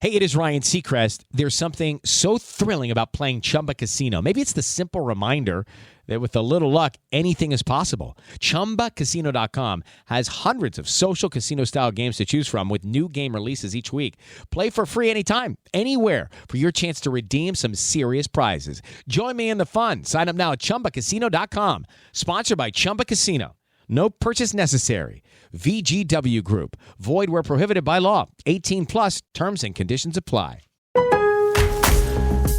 Hey, it is Ryan Seacrest. There's something so thrilling about playing Chumba Casino. Maybe it's the simple reminder that with a little luck, anything is possible. ChumbaCasino.com has hundreds of social casino-style games to choose from with new game releases each week. Play for free anytime, anywhere for your chance to redeem some serious prizes. Join me in the fun. Sign up now at ChumbaCasino.com. Sponsored by Chumba Casino. No purchase necessary. VGW Group. Void where prohibited by law. 18 plus. Terms and conditions apply.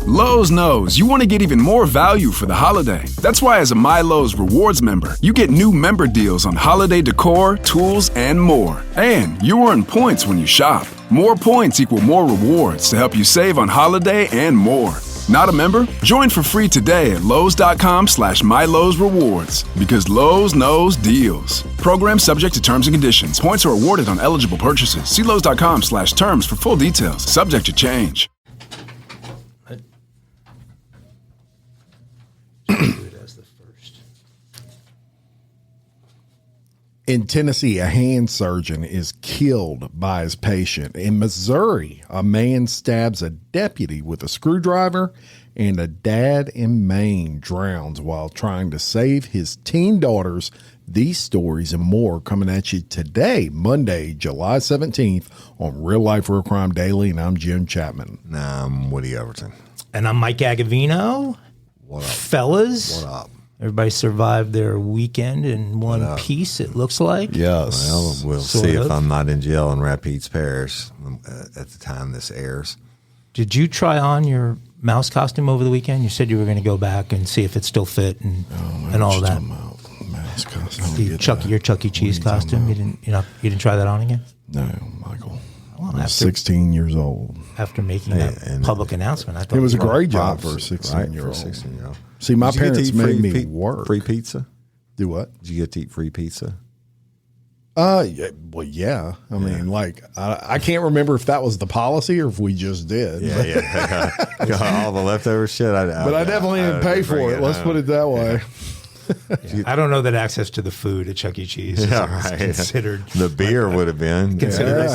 Lowe's knows you want to get even more value for the holiday. That's why as a MyLowe's Rewards member, you get new member deals on holiday decor, tools, and more. And you earn points when you shop. More points equal more rewards to help you save on holiday and more. Not a member? Join for free today at Lowe's.com/MyLowe's Because Lowe's knows deals. Program subject to terms and conditions. Points are awarded on eligible purchases. See Lowe's.com/terms for full details. Subject to change. In Tennessee, a hand surgeon is killed by his patient. In Missouri, a man stabs a deputy with a screwdriver, and a dad in Maine drowns while trying to save his teen daughters. These stories and more coming at you today, Monday, July 17th on Real Life Real Crime Daily, and I'm Jim Chapman. I'm Woody Overton. And I'm Mike Agovino. What up? Fellas. What up? Everybody survived their weekend in one piece, it looks like. Yes. Well, we'll see if I'm not in jail in Rapides Parish at the time this airs. Did you try on your mouse costume over the weekend? You said you were going to go back and see if it still fit and all of that. Mouse costume. Your Chuck E. Cheese costume. You didn't try that on again? No, Michael. Well, I was 16 years old. After making that public announcement, I thought it was a great job for a 16-year-old. For a 16-year-old. See, my parents made me work. Free pizza? Do what? Did you get to eat free pizza? Yeah, well, yeah. I mean, like, I can't remember if that was the policy or if we just did. Yeah. All the leftover shit. But I definitely didn't pay for it. Let's put it that way. Yeah. I don't know that access to the food at Chuck E. Cheese is considered. The beer would have been considered.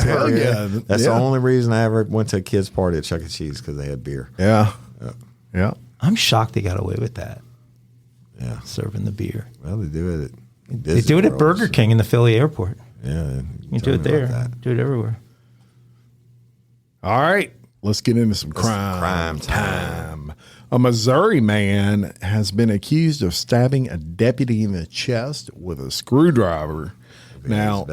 That's the only reason I ever went to a kid's party at Chuck E. Cheese, because they had beer. Yeah. I'm shocked they got away with that. Yeah, serving the beer. Well, they do it. They do it at Burger King in the Philly airport. Yeah, you do it there. Do it everywhere. All right, let's get into some crime time. A Missouri man has been accused of stabbing a deputy in the chest with a screwdriver. Now,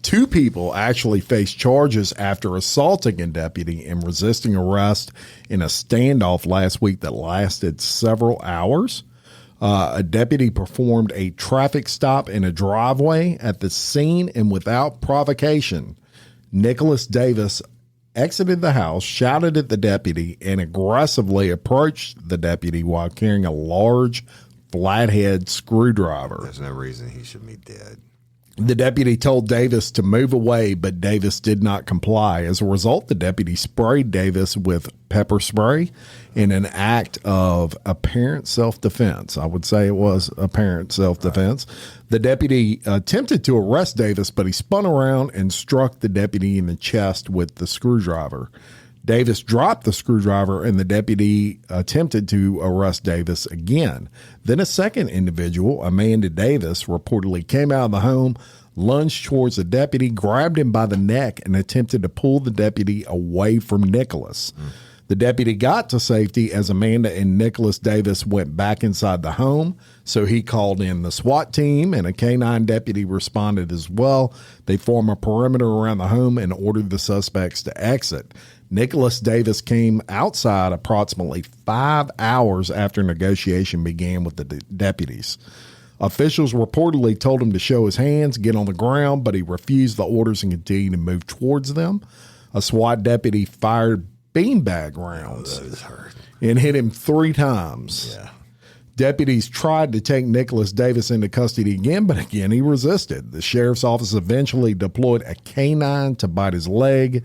two people actually face charges after assaulting a deputy and resisting arrest in a standoff last week that lasted several hours. A deputy performed a traffic stop in a driveway at the scene, and without provocation, Nicholas Davis exited the house, shouted at the deputy, and aggressively approached the deputy while carrying a large flathead screwdriver. There's no reason he should be dead. The deputy told Davis to move away, but Davis did not comply. As a result, the deputy sprayed Davis with pepper spray in an act of apparent self-defense. I would say it was apparent self-defense. Right. The deputy attempted to arrest Davis, but he spun around and struck the deputy in the chest with the screwdriver. Davis dropped the screwdriver, and the deputy attempted to arrest Davis again. Then a second individual, Amanda Davis, reportedly came out of the home, lunged towards the deputy, grabbed him by the neck, and attempted to pull the deputy away from Nicholas. The deputy got to safety as Amanda and Nicholas Davis went back inside the home, so he called in the SWAT team, and a K-9 deputy responded as well. They formed a perimeter around the home and ordered the suspects to exit. Nicholas Davis came outside approximately 5 hours after negotiation began with the deputies. Officials reportedly told him to show his hands, get on the ground, but he refused the orders and continued to move towards them. A SWAT deputy fired beanbag rounds and hit him 3 times. Yeah. Deputies tried to take Nicholas Davis into custody again, but again he resisted. The sheriff's office eventually deployed a K-9 to bite his leg,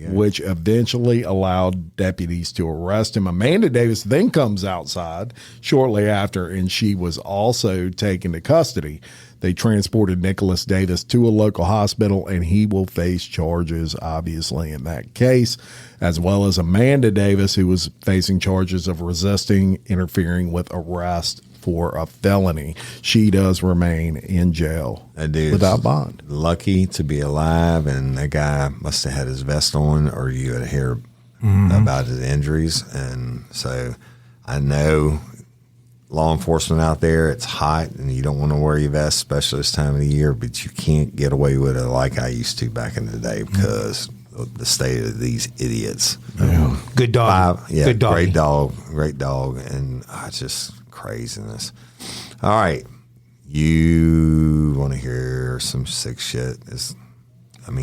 which eventually allowed deputies to arrest him. Amanda Davis then comes outside shortly after, and she was also taken to custody. They transported Nicholas Davis to a local hospital, and he will face charges, obviously, in that case, as well as Amanda Davis, who was facing charges of resisting, interfering with arrest for a felony. She does remain in jail without bond. Lucky to be alive, and that guy must have had his vest on, or you would hear about his injuries. And so I know law enforcement out there, it's hot, and you don't want to wear your vest, especially this time of the year, but you can't get away with it like I used to back in the day because the state of these idiots. Yeah. Good dog. Good dog. Great dog. And it's just craziness. All right. You want to hear some sick shit?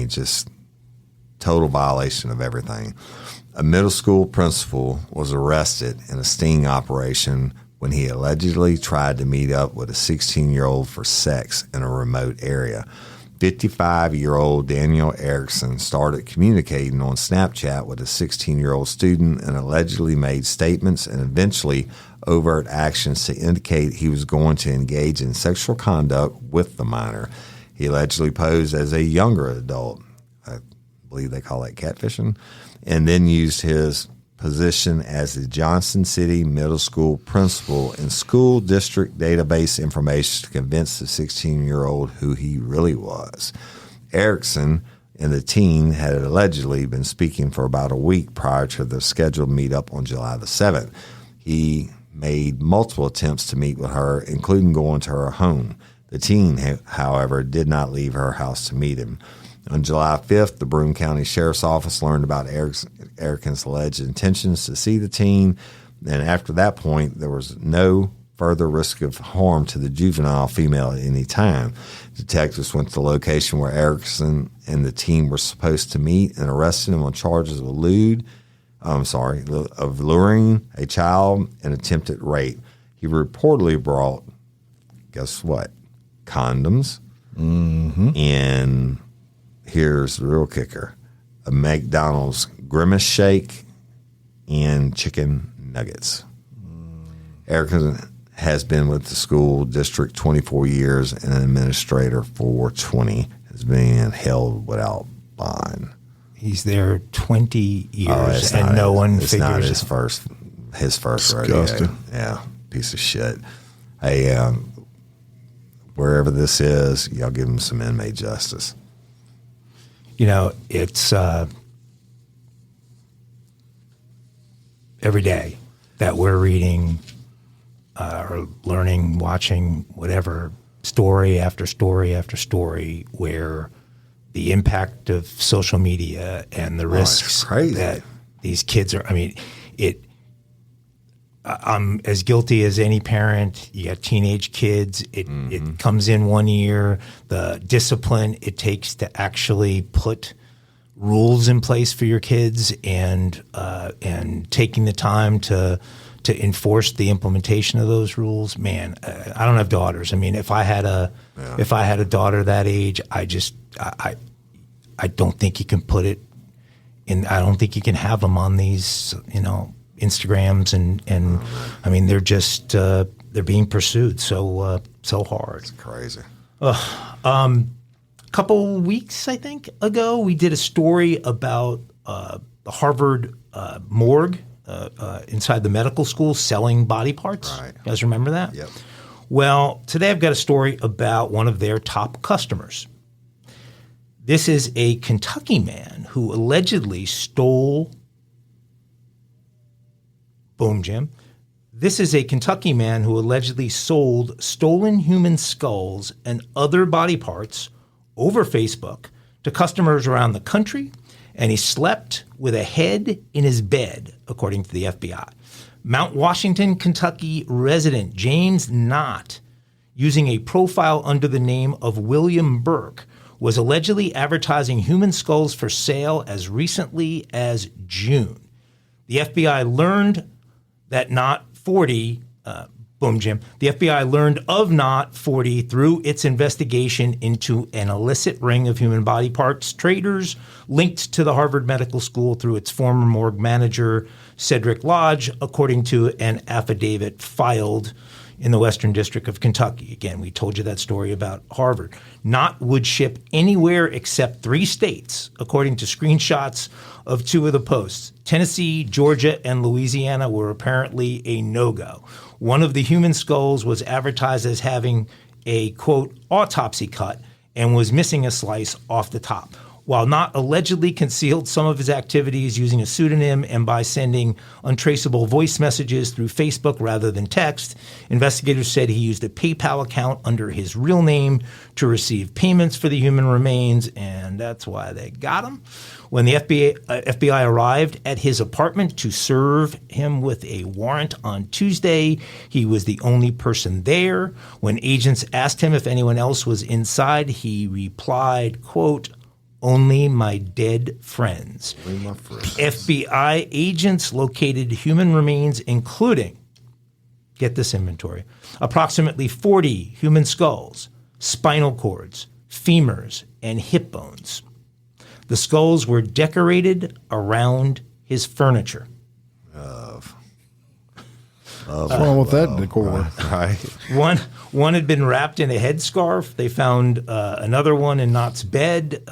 Just total violation of everything. A middle school principal was arrested in a sting operation when he allegedly tried to meet up with a 16-year-old for sex in a remote area. 55-year-old Daniel Erickson started communicating on Snapchat with a 16-year-old student and allegedly made statements and eventually overt actions to indicate he was going to engage in sexual conduct with the minor. He allegedly posed as a younger adult, I believe they call that catfishing, and then used his position as the Johnson City Middle School principal and school district database information to convince the 16-year-old who he really was. Erickson and the teen had allegedly been speaking for about a week prior to the scheduled meetup on July the 7th. He made multiple attempts to meet with her, including going to her home. The teen, however, did not leave her house to meet him. On July 5th, the Broome County Sheriff's Office learned about Erickson's alleged intentions to see the teen, and after that point, there was no further risk of harm to the juvenile female at any time. Detectives went to the location where Erickson and the teen were supposed to meet and arrested him on charges of luring a child and attempted rape. He reportedly brought, guess what, condoms, and here's the real kicker, a McDonald's Grimace Shake and chicken nuggets. Erickson has been with the school district 24 years and an administrator for 20, is being held without bond. He's there 20 years and no one figures not it. his first rodeo. Yeah, piece of shit. Hey, wherever this is, y'all give him some inmate justice. It's every day that we're reading or learning, watching, whatever, story after story after story where the impact of social media and the risks that these kids are, I'm as guilty as any parent. You got teenage kids. It comes in one year. The discipline it takes to actually put rules in place for your kids, and taking the time to enforce the implementation of those rules. Man, I don't have daughters. If I had a daughter that age, I don't think you can put it in. I don't think you can have them on these, Instagrams and they're just they're being pursued so hard. It's crazy. A couple weeks, I think, ago, we did a story about the Harvard morgue inside the medical school selling body parts. Right. You guys remember that? Yep. Well, today I've got a story about one of their top customers. This is a Kentucky man who allegedly stole. Boom, Jim. This is a Kentucky man who allegedly sold stolen human skulls and other body parts over Facebook to customers around the country, and he slept with a head in his bed, according to the FBI. Mount Washington, Kentucky resident James Knott, using a profile under the name of William Burke, was allegedly advertising human skulls for sale as recently as June. The FBI learned that Knott 40, boom, Jim. The FBI learned of Knott 40 through its investigation into an illicit ring of human body parts traders linked to the Harvard Medical School through its former morgue manager, Cedric Lodge, according to an affidavit filed in the Western District of Kentucky. Again, we told you that story about Harvard. Not would ship anywhere except 3 states, according to screenshots of 2 of the posts. Tennessee, Georgia, and Louisiana were apparently a no-go. One of the human skulls was advertised as having a, quote, autopsy cut and was missing a slice off the top. While not allegedly concealed some of his activities using a pseudonym and by sending untraceable voice messages through Facebook rather than text, investigators said he used a PayPal account under his real name to receive payments for the human remains, and that's why they got him. When the FBI arrived at his apartment to serve him with a warrant on Tuesday, he was the only person there. When agents asked him if anyone else was inside, he replied, quote, "Only my dead friends." FBI agents located human remains, including, get this inventory, approximately 40 human skulls, spinal cords, femurs, and hip bones. The skulls were decorated around his furniture. What's wrong with that decor? Right. One had been wrapped in a headscarf. They found another one in Knott's bed.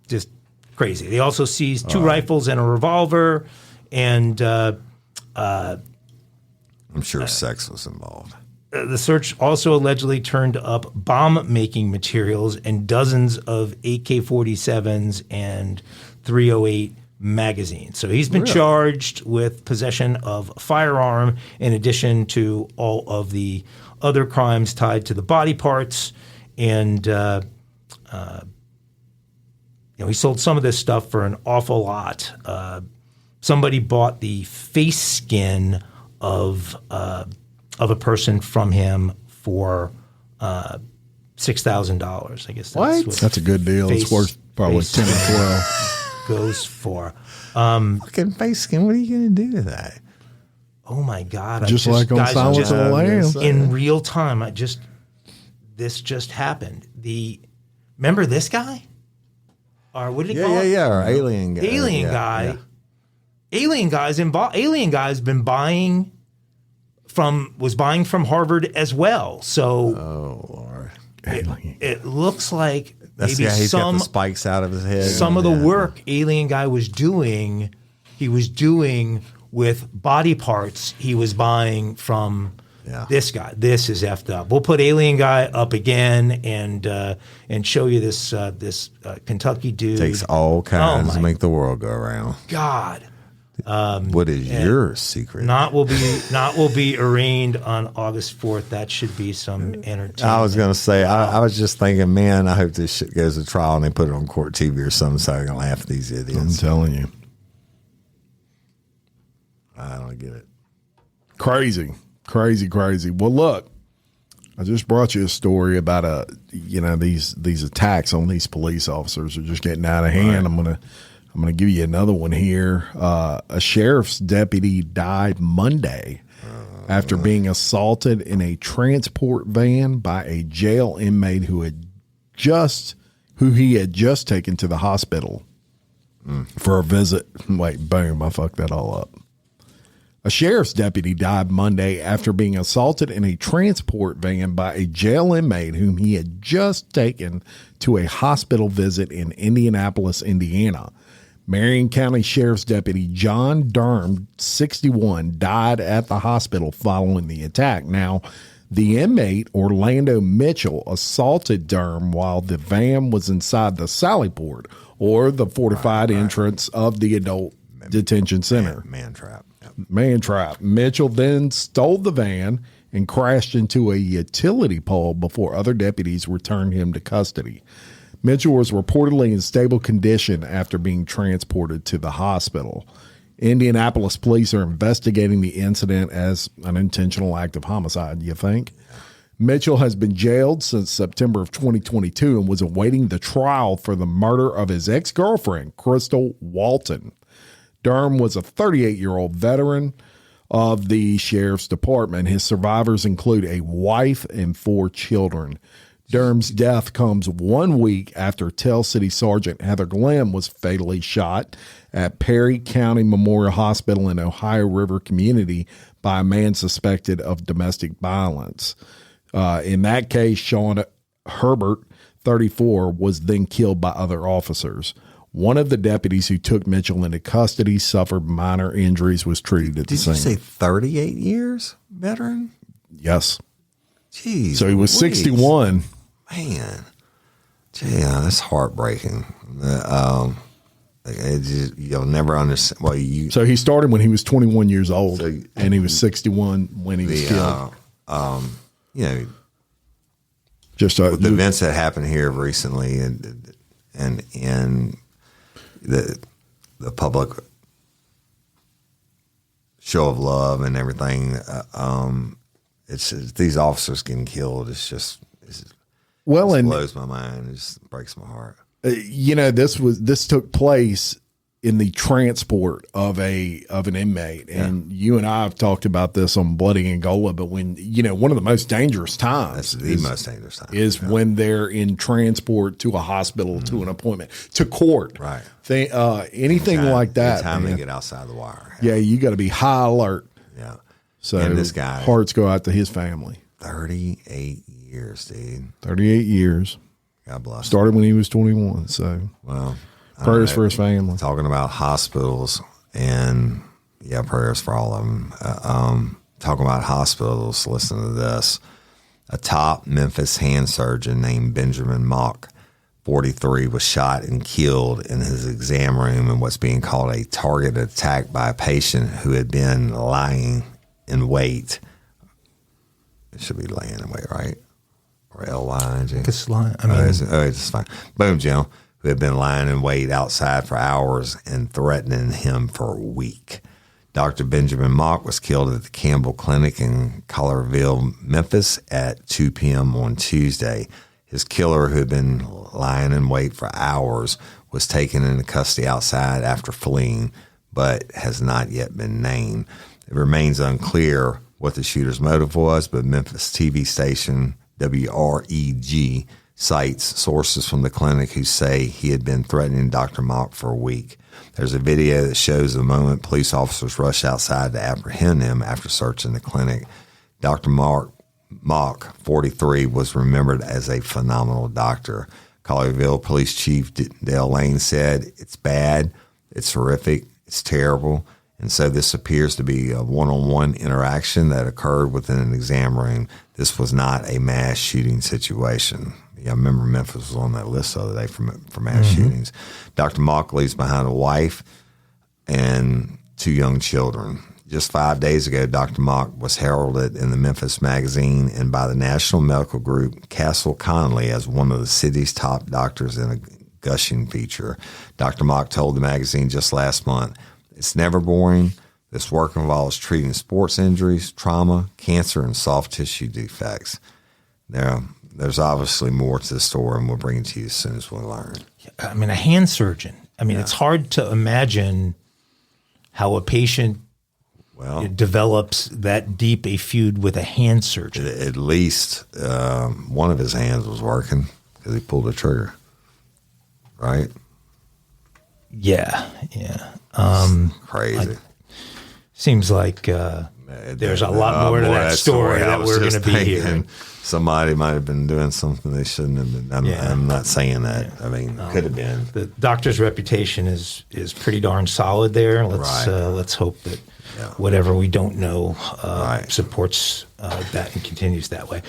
Just crazy. They also seized 2 rifles and a revolver, and I'm sure sex was involved. The search also allegedly turned up bomb-making materials and dozens of AK-47s and .308 magazines. So he's been charged with possession of a firearm in addition to all of the other crimes tied to the body parts. And he sold some of this stuff for an awful lot. Somebody bought the face skin of a person from him for $6,000. I guess that's That's a good deal. It's worth probably 10 or 12. Goes for. Fucking face skin. What are you going to do to that? Oh my God! Just like on Silence of the Lambs. In real time, this just happened. Remember this guy? Or what did he call it? Yeah, or alien guy. Alien guy. Yeah. Alien guy's been buying was buying from Harvard as well. So, oh Lord, it looks like. Maybe he's got the spikes out of his head. Some of the work Alien Guy was doing, he was doing with body parts he was buying from this guy. This is effed up. We'll put Alien Guy up again and show you this Kentucky dude. Takes all kinds to make the world go around. God. What is your secret? Not will be arraigned on August 4th. That should be some entertainment. I was going to say, I was just thinking, man, I hope this shit goes to trial and they put it on court TV or something so I can laugh at these idiots. I'm telling you. I don't get it. Crazy. Well, look, I just brought you a story about these attacks on these police officers are just getting out of hand. Right. I'm going to give you another one here. A sheriff's deputy died Monday after being assaulted in a transport van by a jail inmate who he had just taken to the hospital for a visit. Wait, boom, I fucked that all up. A sheriff's deputy died Monday after being assaulted in a transport van by a jail inmate whom he had just taken to a hospital visit in Indianapolis, Indiana. Marion County Sheriff's Deputy John Durham, 61, died at the hospital following the attack. Now, the inmate, Orlando Mitchell, assaulted Durham while the van was inside the Sallyport, or the fortified entrance of the adult detention center. Man trap. Yep. Man trap. Mitchell then stole the van and crashed into a utility pole before other deputies returned him to custody. Mitchell was reportedly in stable condition after being transported to the hospital. Indianapolis police are investigating the incident as an intentional act of homicide, you think? Mitchell has been jailed since September of 2022 and was awaiting the trial for the murder of his ex-girlfriend, Crystal Walton. Durham was a 38-year-old veteran of the sheriff's department. His survivors include a wife and 4 children. Durham's death comes 1 week after Tell City Sergeant Heather Glenn was fatally shot at Perry County Memorial Hospital in Ohio River community by a man suspected of domestic violence. In that case, Sean Herbert, 34, was then killed by other officers. One of the deputies who took Mitchell into custody suffered minor injuries, was treated at the scene. Did you say 38 years veteran? Yes. Jeez. So he was Louise. 61. Man. Yeah, that's heartbreaking. You'll never understand. Well, So he started when he was 21 years old, So- and he was 61 when he was killed. you know, Just the events that happened here recently, and the public show of love and everything. It's these officers getting killed. It just blows my mind. It just breaks my heart. This took place in the transport of an inmate, and you and I have talked about this on Bloody Angola. But when one of the most dangerous times, That's the most dangerous time is when they're in transport to a hospital, to an appointment, to court, right? Anything like that. The time man. they get outside the wire. Yeah, you got to be high alert. Yeah. So and this guy, hearts go out to his family. 38 years, dude. 38 years. God bless. Started when he was 21. So well, prayers for his family. Talking about hospitals and prayers for all of them. Talking about hospitals. Listen to this. A top Memphis hand surgeon named Benjamin Mock, 43, was shot and killed in his exam room in what's being called a targeted attack by a patient who had been lying in wait. It should be laying in wait, right? Or L-Y-N-G. It's lying. I mean, It's fine. Boom, Jim, who had been lying in wait outside for hours and threatening him for a week. Dr. Benjamin Mock was killed at the Campbell Clinic in Collierville, Memphis at 2 p.m. on Tuesday. His killer, who had been lying in wait for hours, was taken into custody outside after fleeing, but has not yet been named. It remains unclear what the shooter's motive was, but Memphis TV station WREG cites sources from the clinic who say he had been threatening Dr. Mock for a week. There's a video that shows the moment police officers rushed outside to apprehend him after searching the clinic. Dr. Mock, 43, was remembered as a phenomenal doctor. Collierville Police Chief Dale Lane said, "It's bad, it's horrific, it's terrible." And so this appears to be a one-on-one interaction that occurred within an exam room. This was not a mass shooting situation. I remember Memphis was on that list the other day for mass shootings. Dr. Mock leaves behind a wife and 2 young children. Just 5 days ago, Dr. Mock was heralded in the Memphis Magazine and by the national medical group Castle Connolly as one of the city's top doctors in a gushing feature. Dr. Mock told the magazine just last month, "It's never boring. This work involves treating sports injuries, trauma, cancer, and soft tissue defects." There's obviously more to the story, and we'll bring it to you as soon as we learn. I mean, a hand surgeon. I mean, it's hard to imagine how a patient develops that deep a feud with a hand surgeon. At least one of his hands was working because he pulled the trigger, right? Yeah. Crazy. Seems like there's a lot more to that story that we're going to be hearing. Somebody might have been doing something they shouldn't have been. I'm not saying that. I mean, could have been. The doctor's reputation is pretty darn solid there. Let's hope that whatever we don't know supports that and continues that way.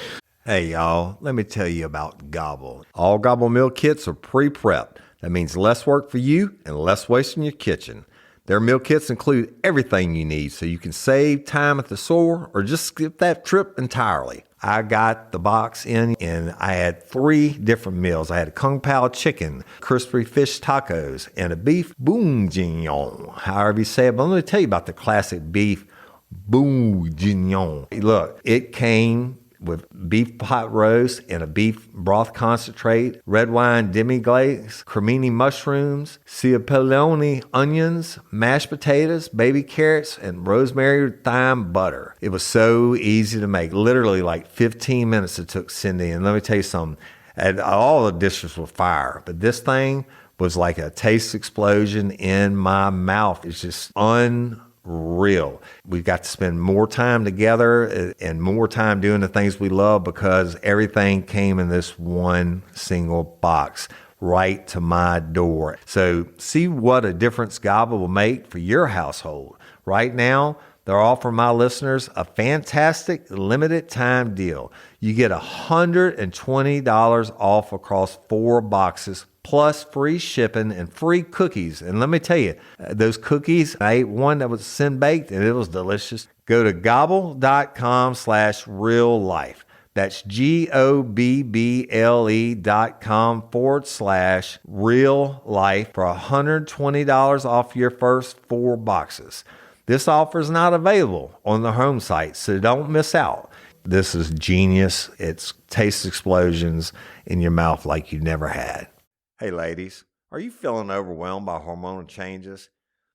Hey, y'all, let me tell you about Gobble. All Gobble meal kits are pre-prepped. That means less work for you and less waste in your kitchen. Their meal kits include everything you need so you can save time at the store or just skip that trip entirely. I got the box in and I had 3 different meals. I had a Kung Pao chicken, crispy fish tacos, and a beef bourguignon, however you say it. But let me tell you about the classic beef bourguignon. Look, it came with beef pot roast and a beef broth concentrate, red wine demi-glaze, cremini mushrooms, cipollone onions, mashed potatoes, baby carrots, and rosemary thyme butter. It was so easy to make. Literally like 15 minutes it took Cindy. And let me tell you something. And all the dishes were fire, but this thing was like a taste explosion in my mouth. It's just unreal. We've got to spend more time together and more time doing the things we love because everything came in this one single box right to my door. So see what a difference Gaba will make for your household. Right now, they're offering my listeners a fantastic limited time deal. You get $120 off across 4 boxes plus free shipping and free cookies. And let me tell you, those cookies, I ate one that was sin baked and it was delicious. Go to gobble.com/real life. That's GOBBLE.com/real life for $120 off your first 4 boxes. This offer is not available on the home site, so don't miss out. This is genius. It's taste explosions in your mouth like you never had. Hey ladies, are you feeling overwhelmed by hormonal changes?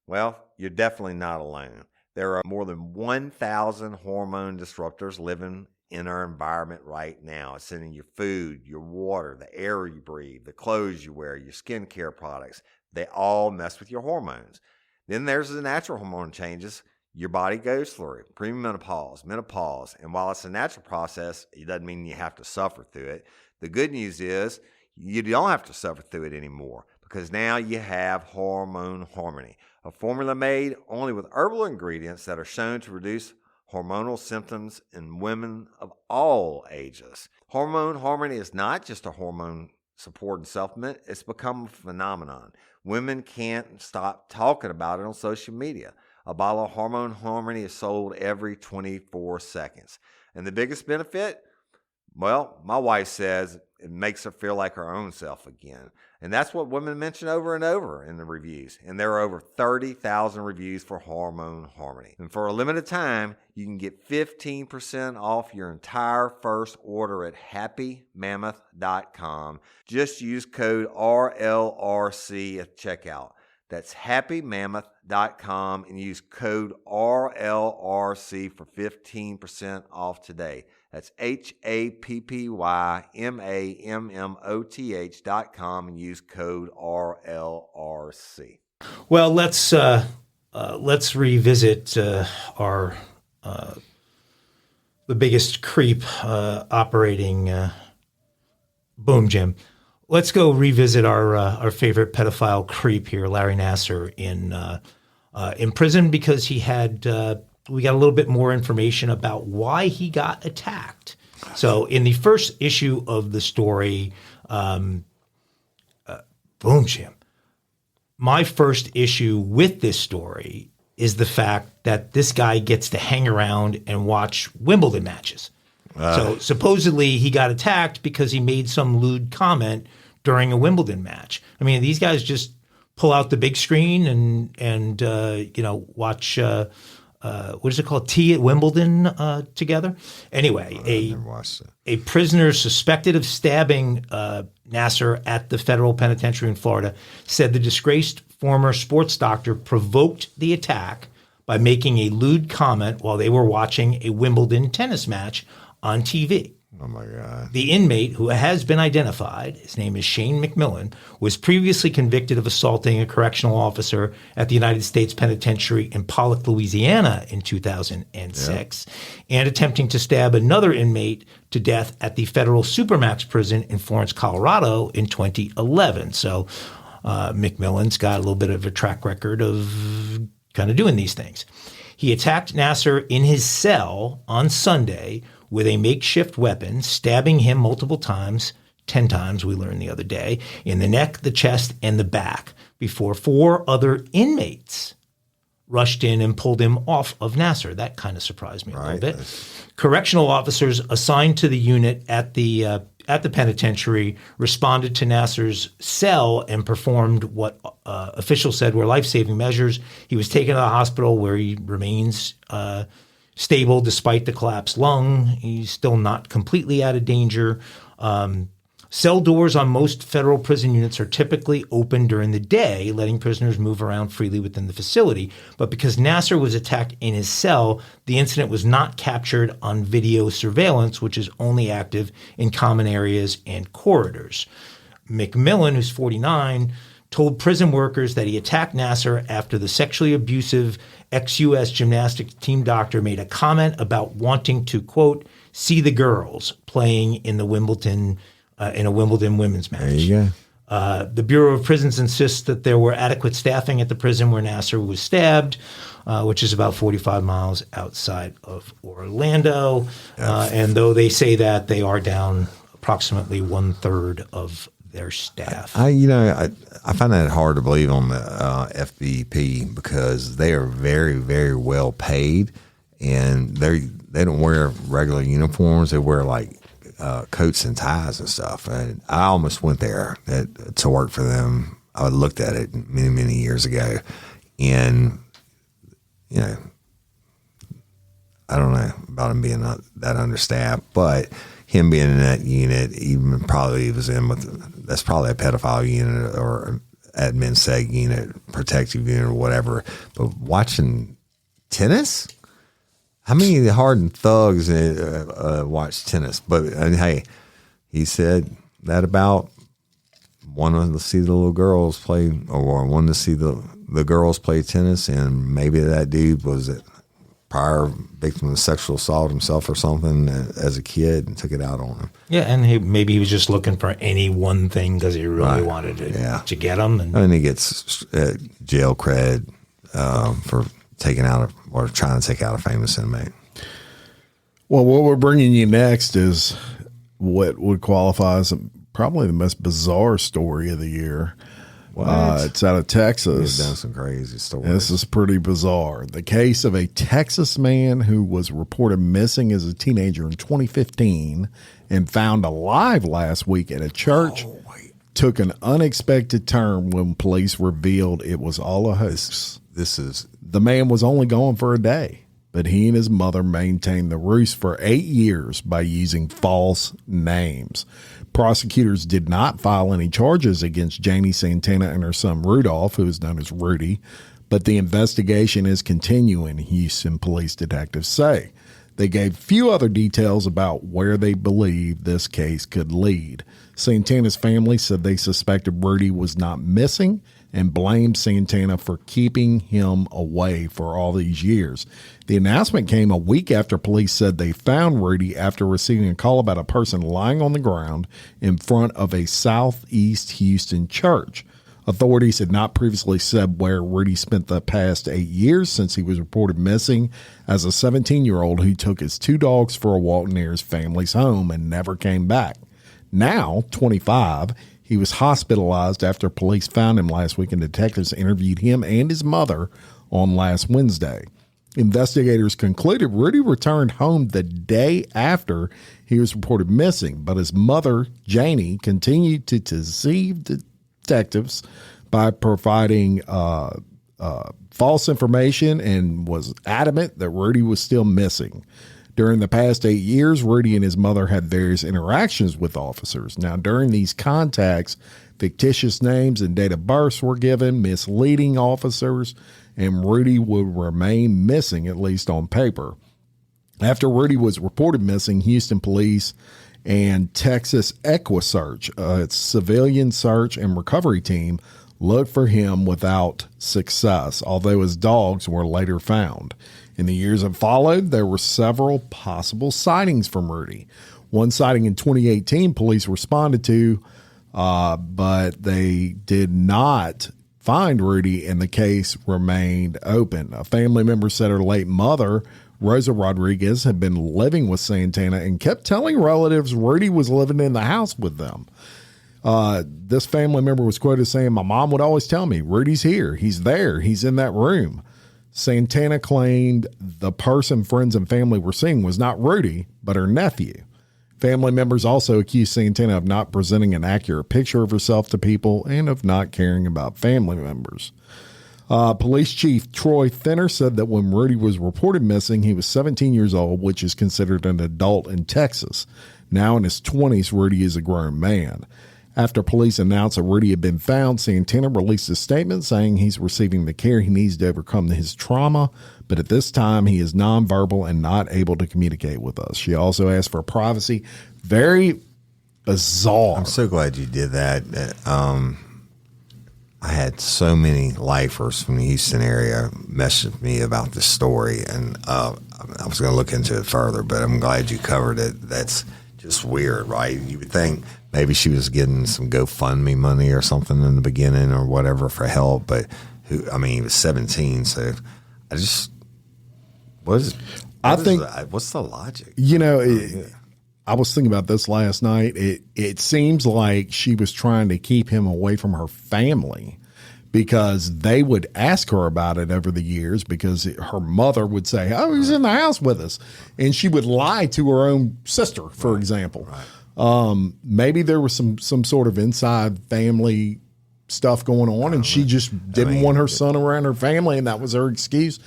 Well, you're definitely not alone. There are more than 1,000 hormone disruptors living in our environment right now. It's in your food, your water, the air you breathe, the clothes you wear, your skincare products. They all mess with your hormones. Then there's the natural hormone changes your body goes through, premenopause, menopause. And while it's a natural process, it doesn't mean you have to suffer through it. The good news is you don't have to suffer through it anymore because now you have Hormone Harmony, a formula made only with herbal ingredients that are shown to reduce hormonal symptoms in women of all ages. Hormone Harmony is not just a hormone support and supplement. It's become a phenomenon. Women can't stop talking about it on social media. A bottle of Hormone Harmony is sold every 24 seconds. And the biggest benefit? Well, my wife says it makes her feel like her own self again. And that's what women mention over and over in the reviews. And there are over 30,000 reviews for Hormone Harmony. And for a limited time, you can get 15% off your entire first order at happymammoth.com. Just use code RLRC at checkout. That's happymammoth.com and use code RLRC for 15% off today. That's happymammoth.com and use code RLRC. Well, let's revisit our the biggest creep operating Boom Jim. Let's go revisit our favorite pedophile creep here, Larry Nassar, in prison because he had. We got a little bit more information about why he got attacked. So in the first issue of the story, Boom Jim, my first issue with this story is the fact that this guy gets to hang around and watch Wimbledon matches. So supposedly he got attacked because he made some lewd comment during a Wimbledon match. I mean, these guys just pull out the big screen and watch what is it called? Tea at Wimbledon together. Anyway, a prisoner suspected of stabbing Nassar at the federal penitentiary in Florida said the disgraced former sports doctor provoked the attack by making a lewd comment while they were watching a Wimbledon tennis match on TV. Oh, my God. The inmate, who has been identified, his name is Shane McMillan, was previously convicted of assaulting a correctional officer at the United States Penitentiary in Pollock, Louisiana in 2006, and attempting to stab another inmate to death at the federal Supermax prison in Florence, Colorado in 2011. So McMillan's got a little bit of a track record of kind of doing these things. He attacked Nassar in his cell on Sunday with a makeshift weapon, stabbing him multiple times, 10 times we learned the other day, in the neck, the chest, and the back, before 4 other inmates rushed in and pulled him off of Nassar. That kind of surprised me a little bit. Correctional officers assigned to the unit at the penitentiary responded to Nassar's cell and performed what officials said were life-saving measures. He was taken to the hospital where he remains stable despite the collapsed lung. He's still not completely out of danger. Cell doors on most federal prison units are typically open during the day, letting prisoners move around freely within the facility. But because Nassar was attacked in his cell, the incident was not captured on video surveillance, which is only active in common areas and corridors. McMillan, who's 49, told prison workers that he attacked Nassar after the sexually abusive ex-U.S. gymnastics team doctor made a comment about wanting to, quote, see the girls playing in the Wimbledon in a Wimbledon women's match. There you go. The Bureau of Prisons insists that there were adequate staffing at the prison where Nassar was stabbed, which is about 45 miles outside of Orlando. And though they say that, they are down approximately 1/3 of their staff. I find that hard to believe on the FBP because they are very, very well paid, and they don't wear regular uniforms. They wear like coats and ties and stuff. And I almost went there to work for them. I looked at it many, many years ago, and I don't know about him being that understaffed, but him being in that unit, even probably was in with, that's probably a pedophile unit or admin seg unit, protective unit or whatever. But watching tennis, how many of the hardened thugs watch tennis? But hey, he said that about wanting to see the little girls play, or wanting to see the girls play tennis, and maybe that dude was a prior victim of sexual assault himself or something as a kid and took it out on him. Yeah, and maybe he was just looking for any one thing because he really wanted to get them. And he gets jail cred for taking out or trying to take out a famous inmate. Well, what we're bringing you next is what would qualify as probably the most bizarre story of the year. It's out of Texas. He's done some crazy stories. This is pretty bizarre. The case of a Texas man who was reported missing as a teenager in 2015 and found alive last week at a church took an unexpected turn when police revealed it was all a hoax. The man was only gone for a day, but he and his mother maintained the ruse for 8 years by using false names. Prosecutors did not file any charges against Janie Santana and her son Rudolph, who is known as Rudy, but the investigation is continuing, Houston police detectives say. They gave few other details about where they believe this case could lead. Santana's family said they suspected Rudy was not missing and blamed Santana for keeping him away for all these years. The announcement came a week after police said they found Rudy after receiving a call about a person lying on the ground in front of a southeast Houston church. Authorities had not previously said where Rudy spent the past 8 years since he was reported missing as a 17-year-old who took his 2 dogs for a walk near his family's home and never came back. Now, 25, he was hospitalized after police found him last week, and detectives interviewed him and his mother on last Wednesday. Investigators concluded Rudy returned home the day after he was reported missing, but his mother, Janie, continued to deceive detectives by providing false information and was adamant that Rudy was still missing. During the past 8 years, Rudy and his mother had various interactions with officers. Now, during these contacts, fictitious names and date of births were given, misleading officers, and Rudy would remain missing, at least on paper. After Rudy was reported missing, Houston police and Texas EquiSearch, its civilian search and recovery team, looked for him without success, although his dogs were later found. In the years that followed, there were several possible sightings from Rudy. One sighting in 2018 police responded to, but they did not find Rudy, and the case remained open. A family member said her late mother, Rosa Rodriguez, had been living with Santana and kept telling relatives Rudy was living in the house with them. This family member was quoted saying, "My mom would always tell me, Rudy's here. He's there. He's in that room." Santana claimed the person friends and family were seeing was not Rudy, but her nephew. Family members also accused Santana of not presenting an accurate picture of herself to people and of not caring about family members. Police Chief Troy Thinner said that when Rudy was reported missing, he was 17 years old, which is considered an adult in Texas. Now in his 20s, Rudy is a grown man. After police announced that Rudy had been found, Santana released a statement saying he's receiving the care he needs to overcome his trauma, but at this time he is nonverbal and not able to communicate with us. She also asked for privacy. Very bizarre. I'm so glad you did that. I had so many lifers from the Houston area message me about this story, and I was going to look into it further, but I'm glad you covered it. That's just weird, right? You would think maybe she was getting some GoFundMe money or something in the beginning or whatever for help, but he was 17, so I just what's the logic? I was thinking about this last night. It seems like she was trying to keep him away from her family because they would ask her about it over the years because her mother would say, oh, he's in the house with us. And she would lie to her own sister, for example. Right. Maybe there was some sort of inside family stuff going on and she just didn't want her son around her family and that was her excuse.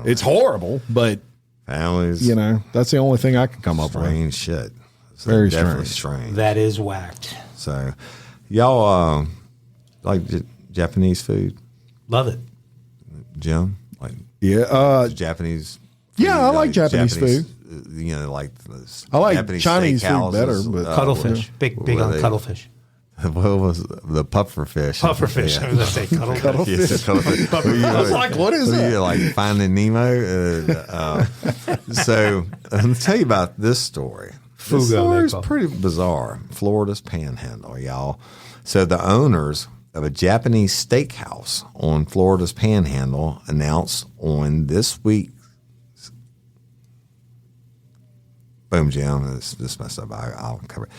It's horrible, but families, that's the only thing I can come up with. Strange shit. Very definitely strange. That is whacked. So, y'all like Japanese food? Love it, Jim. Japanese. Yeah, I like Japanese food. I like Japanese Chinese food steakhouses, better, but cuttlefish. Big on cuttlefish. What was the pufferfish? Pufferfish. I was going to say cuttlefish. Yes, cuttlefish. I was like, what is that? Like Finding Nemo. So let me tell you about this story. This story is pretty bizarre. Florida's Panhandle, y'all. So the owners of a Japanese steakhouse on Florida's Panhandle announced on this week. Boom, Jim. This messed up. I'll cover it.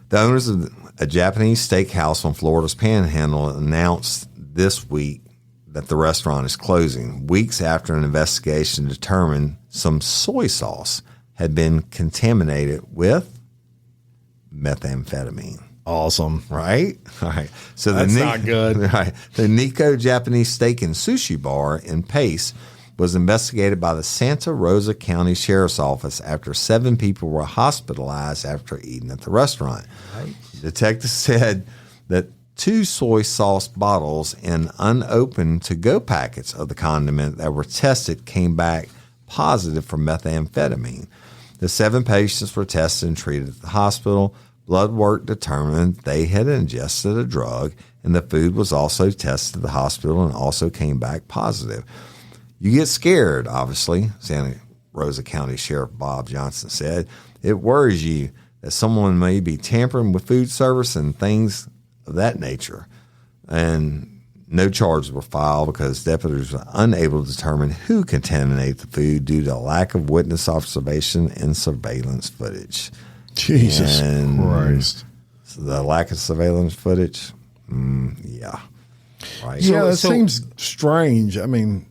The owners of a Japanese steakhouse on Florida's Panhandle announced this week that the restaurant is closing, weeks after an investigation determined some soy sauce had been contaminated with methamphetamine. Awesome. Right? All right. So that's not good. Right. The Nico Japanese Steak and Sushi Bar in Pace was investigated by the Santa Rosa County Sheriff's Office after 7 people were hospitalized after eating at the restaurant. Right. Detectives said that 2 soy sauce bottles and unopened to-go packets of the condiment that were tested came back positive for methamphetamine. The 7 patients were tested and treated at the hospital. Blood work determined they had ingested a drug, and the food was also tested at the hospital and also came back positive. You get scared, obviously, Santa Rosa County Sheriff Bob Johnson said. It worries you that someone may be tampering with food service and things of that nature. And no charges were filed because deputies were unable to determine who contaminated the food due to a lack of witness observation and surveillance footage. Jesus Christ. So the lack of surveillance footage, yeah. Right. Yeah, that seems strange. I mean,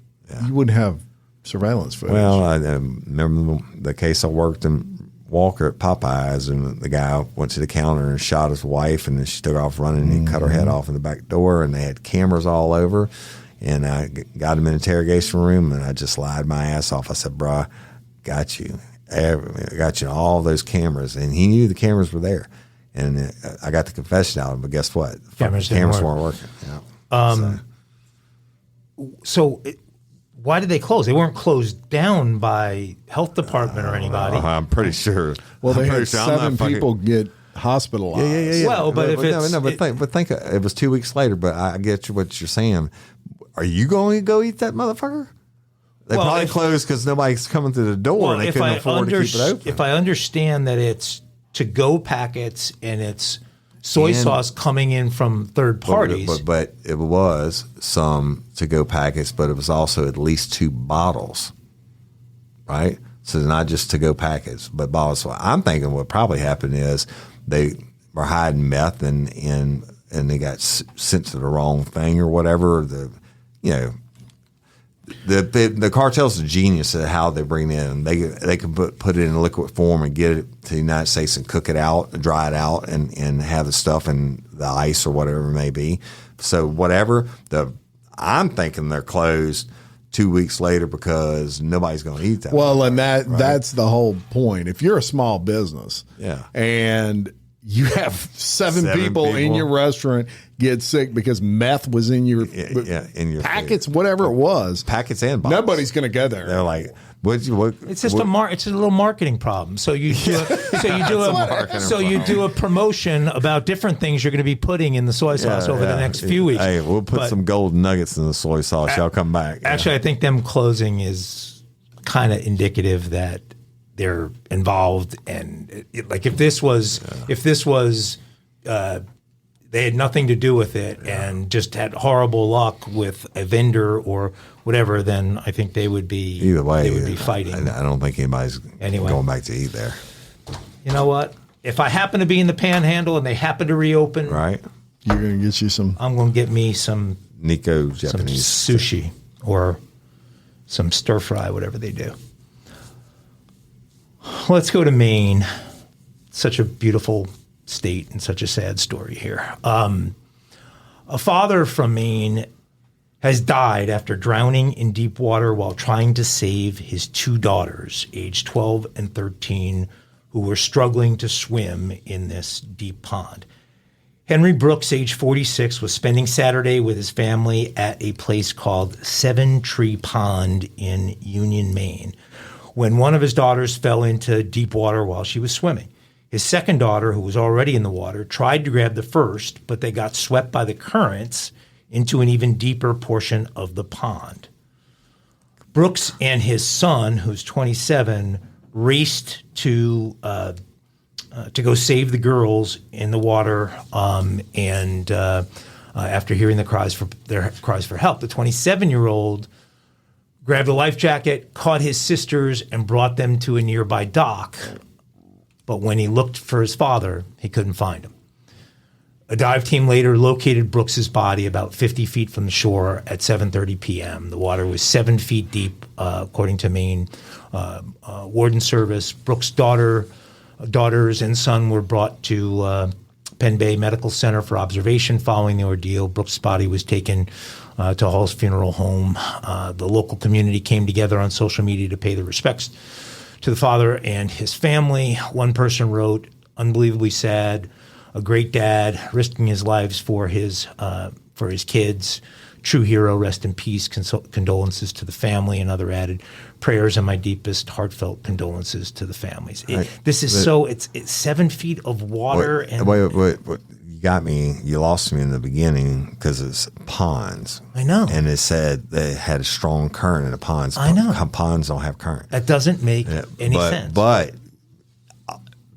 you wouldn't have surveillance footage. Well, I remember the case I worked in Walker at Popeyes, and the guy went to the counter and shot his wife, and then she took off running and cut her head off in the back door, and they had cameras all over. And I got him in an interrogation room, and I just lied my ass off. I said, bro, got you. I got you all those cameras. And he knew the cameras were there. And I got the confession out, but guess what? Cameras weren't working. Yeah. Why did they close? They weren't closed down by health department or anybody. I'm pretty sure. Well, they had 7 people get hospitalized. Yeah. Well, but think it was 2 weeks later. But I get what you're saying. Are you going to go eat that motherfucker? They probably closed because nobody's coming through the door and they couldn't afford to keep it open. If I understand that it's to-go packets and it's soy sauce coming in from third parties. But it was some to-go packets, but it was also at least 2 bottles, right? So not just to-go packets, but bottles. So I'm thinking what probably happened is they were hiding meth and they got sent to the wrong thing or whatever. The cartel's a genius at how they bring it in. They can put it in liquid form and get it to the United States and cook it out, and dry it out, and have the stuff in the ice or whatever it may be. So whatever I'm thinking they're closed 2 weeks later because nobody's going to eat that. Well, and that's the whole point. If you're a small business, and you have seven people in your restaurant get sick because meth was in your packets, food. whatever it was, packets and bottles. Nobody's going to go there. They're like, it's just it's a little marketing problem. So you do a promotion about different things you're going to be putting in the soy sauce over the next few weeks. Hey, we'll put some golden nuggets in the soy sauce. Y'all come back. Actually, I think them closing is kind of indicative that they're involved, and if this was they had nothing to do with it and just had horrible luck with a vendor or whatever, then I think they would be either way. They would be fighting. I don't think anybody's going back to eat there. You know what? If I happen to be in the Panhandle and they happen to reopen, right, you're going to get you some. I'm going to get me some Nico Japanese sushi or some stir fry, whatever they do. Let's go to Maine. Such a beautiful state and such a sad story here. A father from Maine has died after drowning in deep water while trying to save his two daughters, aged 12 and 13, who were struggling to swim in this deep pond. Henry Brooks, age 46, was spending Saturday with his family at a place called Seven Tree Pond in Union, Maine, when one of his daughters fell into deep water while she was swimming. His second daughter, who was already in the water, tried to grab the first, but they got swept by the currents into an even deeper portion of the pond. Brooks and his son, who's 27, raced to go save the girls in the water, and after hearing their cries for help, the 27-year-old grabbed a life jacket, caught his sisters, and brought them to a nearby dock. But when he looked for his father, he couldn't find him. A dive team later located Brooks's body about 50 feet from the shore at 7:30 p.m. The water was 7 feet deep, according to Maine Warden Service. Brooks' daughters and son were brought to Penn Bay Medical Center for observation following the ordeal. Brooks' body was taken to Hall's funeral home. The local community came together on social media to pay their respects to the father and his family. One person wrote, "Unbelievably sad, a great dad, risking his lives for his kids. True hero, rest in peace. Condolences to the family." Another added, "Prayers and my deepest heartfelt condolences to the families." It's 7 feet of water. Wait, you got me. You lost me in the beginning because it's ponds. I know. And it said they had a strong current in the ponds. I know. Ponds don't have current. That doesn't make any sense. But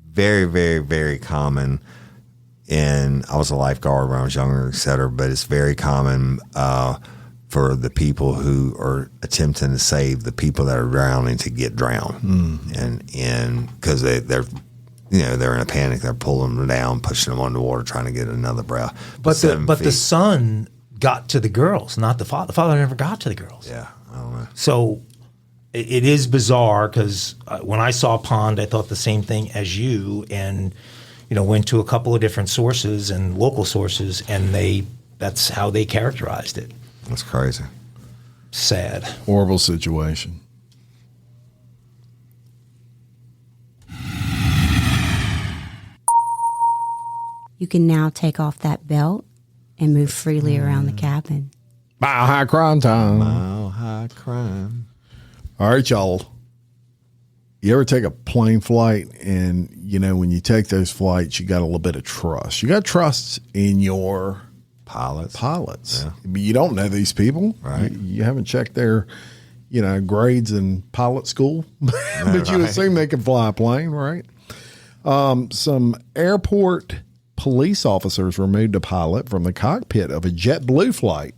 very, very, very common. And I was a lifeguard when I was younger, et cetera, but it's very common for the people who are attempting to save the people that are drowning to get drowned. And because they're in a panic, they're pulling them down, pushing them underwater, trying to get another breath. But the son got to the girls, not the father. The father never got to the girls. Yeah, I don't know. So it is bizarre because when I saw Pond, I thought the same thing as you, and went to a couple of different sources and local sources, and that's how they characterized it. That's crazy. Sad. Horrible situation. You can now take off that belt and move freely around the cabin. Mile high crime time. Mile high crime. All right, y'all. You ever take a plane flight and, when you take those flights, you got a little bit of trust. You got trust in your pilots. Yeah. You don't know these people. Right. You haven't checked their, grades in pilot school, but you assume they can fly a plane, right? Some airport police officers removed a pilot from the cockpit of a JetBlue flight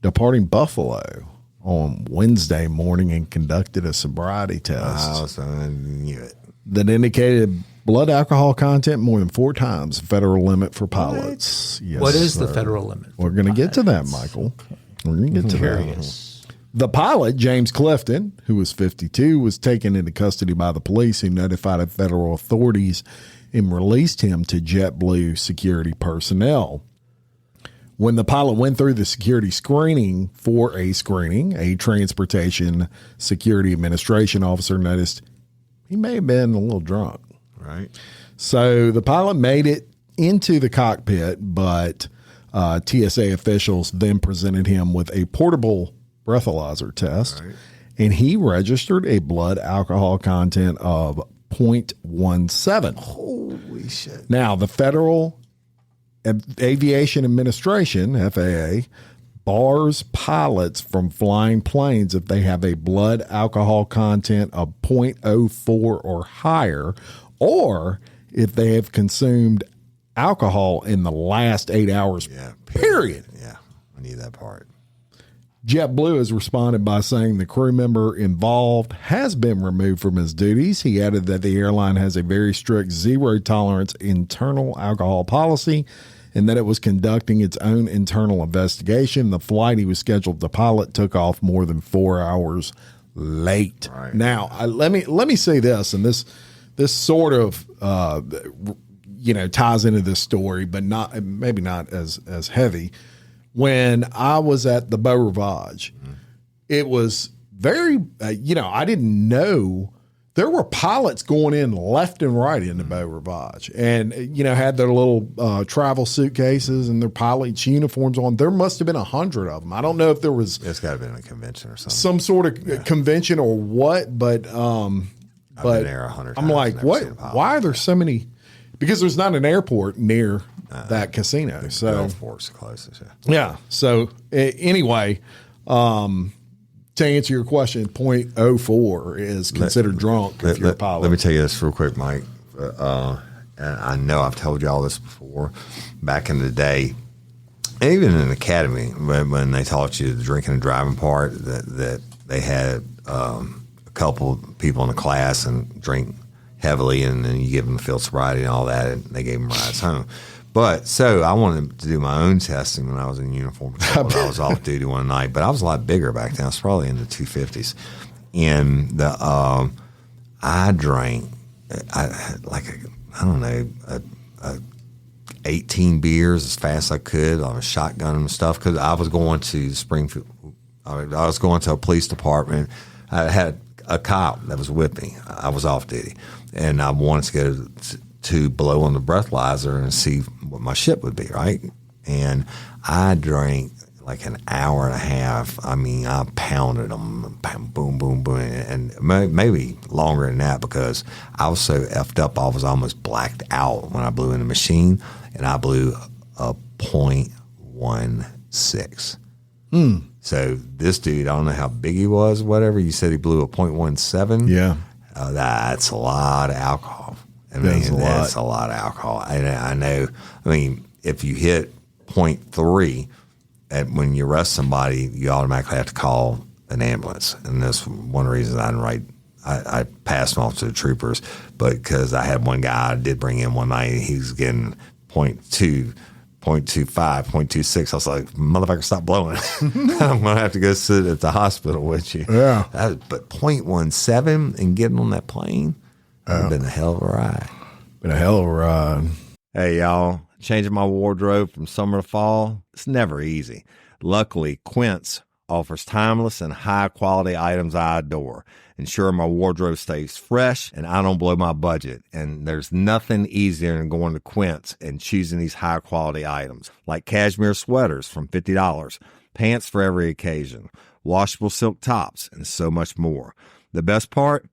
departing Buffalo on Wednesday morning and conducted a sobriety test I knew it. that indicated blood alcohol content more than 4 times the federal limit for pilots. Yes, what is the federal limit? We're going to get to that, Michael. We're going to get to that. The pilot, James Clifton, who was 52, was taken into custody by the police, who notified federal authorities and released him to JetBlue security personnel. When the pilot went through the security screening for a Transportation Security Administration officer noticed he may have been a little drunk. Right. So the pilot made it into the cockpit, but TSA officials then presented him with a portable breathalyzer test, and he registered a blood alcohol content of 0.17. Holy shit. Now, the Federal Aviation Administration, FAA, bars pilots from flying planes if they have a blood alcohol content of 0.04 or higher, or if they have consumed alcohol in the last 8 hours, period. Yeah, I need that part. JetBlue has responded by saying the crew member involved has been removed from his duties. He added that the airline has a very strict zero-tolerance internal alcohol policy and that it was conducting its own internal investigation. The flight he was scheduled to pilot took off more than 4 hours late. Right. Now, let me say this, and this sort of ties into this story, but maybe not as heavy. When I was at the Beau Rivage, it was very, I didn't know there were pilots going in left and right in the Beau Rivage and, had their little travel suitcases and their pilot's uniforms on. There must have been 100 of them. I don't know if there was. It's got to be in a convention or something. Some sort of convention or what, but I've been there 100 I'm times, like, never what? seen a pilot. Why are there so many? Because there's not an airport near that casino. So Gulfport's the closest. yeah. So anyway, to answer your question, 0.04 is considered drunk if you're a pilot. Let me tell you this real quick, Mike. And I know I've told you all this before. Back in the day, even in the academy, when they taught you the drinking and driving part, that they had a couple people in the class and drink heavily, and then you give them field sobriety and all that, and they gave them rides home. But so I wanted to do my own testing when I was in uniform patrol. I was off duty one night, but I was a lot bigger back then. I was probably in the 250s, and I drank I 18 beers as fast as I could on a shotgun and stuff because I was going to Springfield. I was going to a police department. I had a cop that was with me. I was off duty, and I wanted to go to blow on the breathalyzer and see what my shit would be, right? And I drank like an hour and a half. I mean, I pounded them, boom, boom, boom, and maybe longer than that because I was so effed up I was almost blacked out when I blew in the machine, and I blew a 0.16. So this dude, I don't know how big he was, whatever. You said he blew a 0.17? Yeah. That's a lot of alcohol. That's a lot of alcohol. I know. I mean, if you hit 0.3, when you arrest somebody, you automatically have to call an ambulance. And that's one reason I didn't write. I passed them off to the troopers, but because I had one guy I did bring in one night, he was getting 0.2, 0.25, 0.26. I was like, motherfucker, stop blowing. I'm going to have to go sit at the hospital with you. Yeah. But 0.17 and getting on that plane would have been a hell of a ride. Been a hell of a ride. Hey, y'all. Changing my wardrobe from summer to fall, it's never easy. Luckily, Quince offers timeless and high-quality items I adore, ensuring my wardrobe stays fresh and I don't blow my budget. And there's nothing easier than going to Quince and choosing these high-quality items, like cashmere sweaters from $50, pants for every occasion, washable silk tops, and so much more. The best part?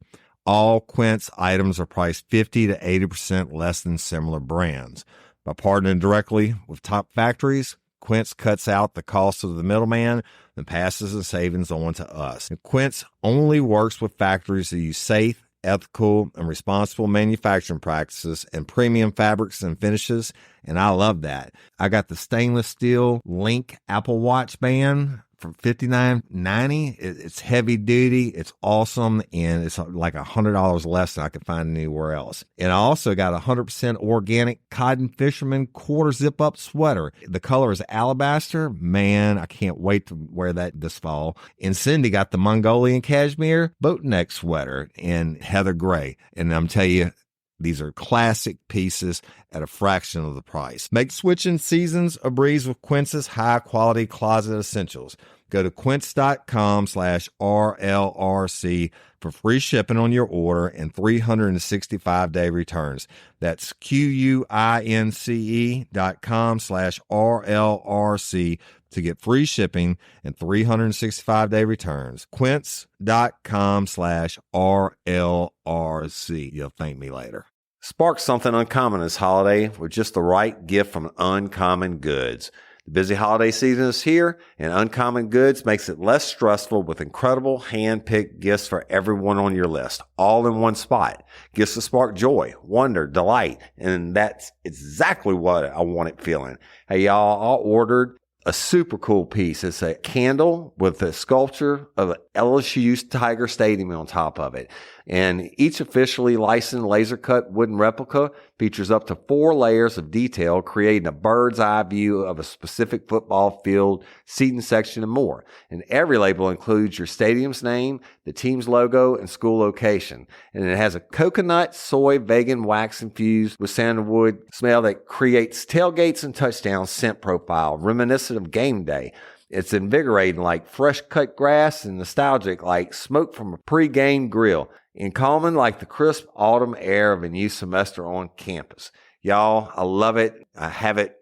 All Quince items are priced 50 to 80% less than similar brands. By partnering directly with top factories, Quince cuts out the cost of the middleman and passes the savings on to us. And Quince only works with factories that use safe, ethical, and responsible manufacturing practices and premium fabrics and finishes, and I love that. I got the stainless steel Link Apple Watch band for $59.90. It's heavy duty, it's awesome, and it's like $100 less than I could find anywhere else. And I also got a 100% organic cotton fisherman quarter zip up sweater. The color is alabaster. Man, I can't wait to wear that this fall. And Cindy got the Mongolian cashmere boat neck sweater in heather gray. And I'm telling you, These are classic pieces at a fraction of the price. Make switching seasons a breeze with Quince's high-quality closet essentials. Go to quince.com/RLRC for free shipping on your order and 365-day returns. That's QUINCE.com/RLRC to get free shipping and 365-day returns. Quince.com/RLRC. You'll thank me later. Spark something uncommon this holiday with just the right gift from Uncommon Goods. The busy holiday season is here, and Uncommon Goods makes it less stressful with incredible hand-picked gifts for everyone on your list, all in one spot. Gifts to spark joy, wonder, delight, and that's exactly what I wanted feeling. Hey, y'all, I ordered a super cool piece. It's a candle with a sculpture of LSU's Tiger Stadium on top of it. And each officially licensed laser cut wooden replica features up to 4 layers of detail, creating a bird's eye view of a specific football field, seating section, and more. And every label includes your stadium's name, the team's logo, and school location. And it has a coconut, soy, vegan wax infused with sandalwood smell that creates tailgates and touchdown scent profile, reminiscent of game day. It's invigorating like fresh cut grass and nostalgic like smoke from a pre-game grill, and calming like the crisp autumn air of a new semester on campus. Y'all, I love it. I have it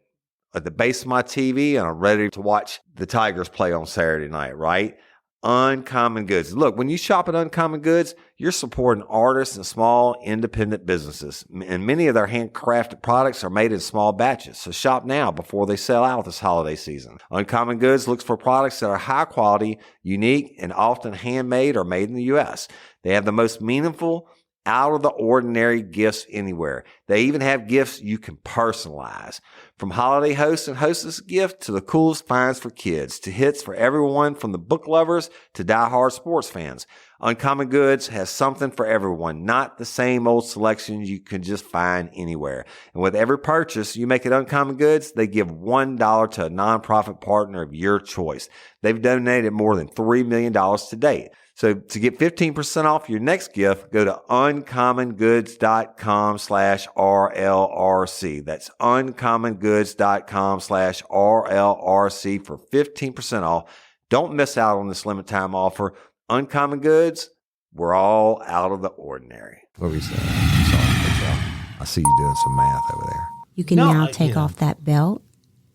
at the base of my TV, and I'm ready to watch the Tigers play on Saturday night, right? Uncommon Goods. Look, when you shop at Uncommon Goods, you're supporting artists and small independent businesses. And many of their handcrafted products are made in small batches. So shop now before they sell out this holiday season. Uncommon Goods looks for products that are high quality, unique, and often handmade or made in the U.S. They have the most meaningful, out of the ordinary gifts anywhere. They even have gifts you can personalize. From holiday hosts and hostess gift to the coolest finds for kids, to hits for everyone from the book lovers to diehard sports fans. Uncommon Goods has something for everyone, not the same old selections you can just find anywhere. And with every purchase you make at Uncommon Goods, they give $1 to a nonprofit partner of your choice. They've donated more than $3 million to date. So to get 15% off your next gift, go to uncommongoods.com/RLRC. That's uncommongoods.com/RLRC for 15% off. Don't miss out on this limited time offer. Uncommon Goods, we're all out of the ordinary. What were you saying? Sorry, I see you doing some math over there. You can now take off that belt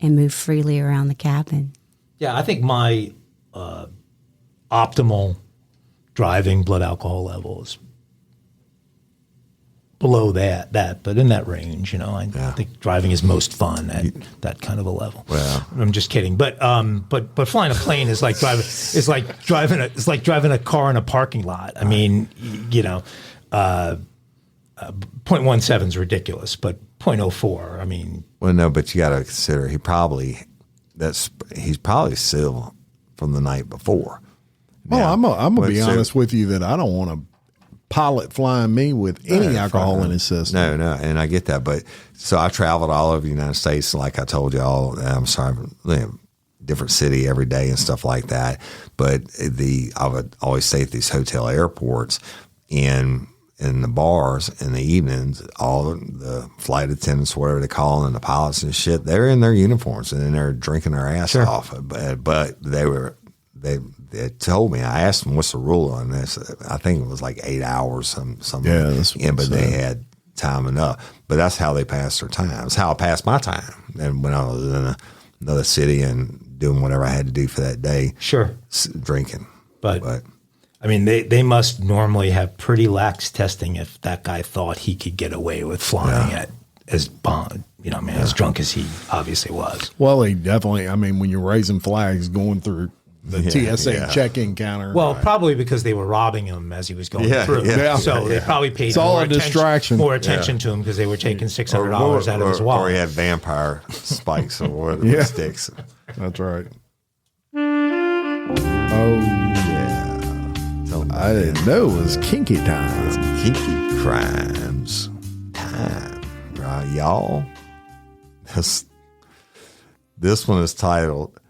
and move freely around the cabin. Yeah, I think my optimal driving blood alcohol levels below that, but in that range, I think driving is most fun at that kind of a level. Well, I'm just kidding, but flying a plane is like driving a car in a parking lot. I mean, 0.17 is ridiculous, but 0.04, I mean. Well, no, but you got to consider he's probably still from the night before. Well, I'm gonna be honest with you that I don't want a pilot flying me with any alcohol in his system. No, and I get that. But so I traveled all over the United States, like I told y'all. I'm sorry, different city every day and stuff like that. But I would always stay at these hotel airports, and in the bars in the evenings, all the flight attendants, whatever they call them, and the pilots and shit, they're in their uniforms and then they're drinking their ass off. But they told me, I asked them, what's the rule on this? I think it was like 8 hours, something. Yeah, but they had time enough. But that's how they passed their time. That's how I passed my time. And when I was in another city and doing whatever I had to do for that day, drinking. But I mean, they must normally have pretty lax testing if that guy thought he could get away with flying as drunk as he obviously was. Well, he definitely. I mean, when you're raising flags, going through the TSA check-in counter. Well, probably because they were robbing him as he was going through. So they probably paid more attention to him because they were taking $600 out of his wallet. Or he had vampire spikes or whatever sticks. That's right. Oh, yeah. I didn't know it was kinky time. It's kinky crimes time. Right, y'all? This one is titled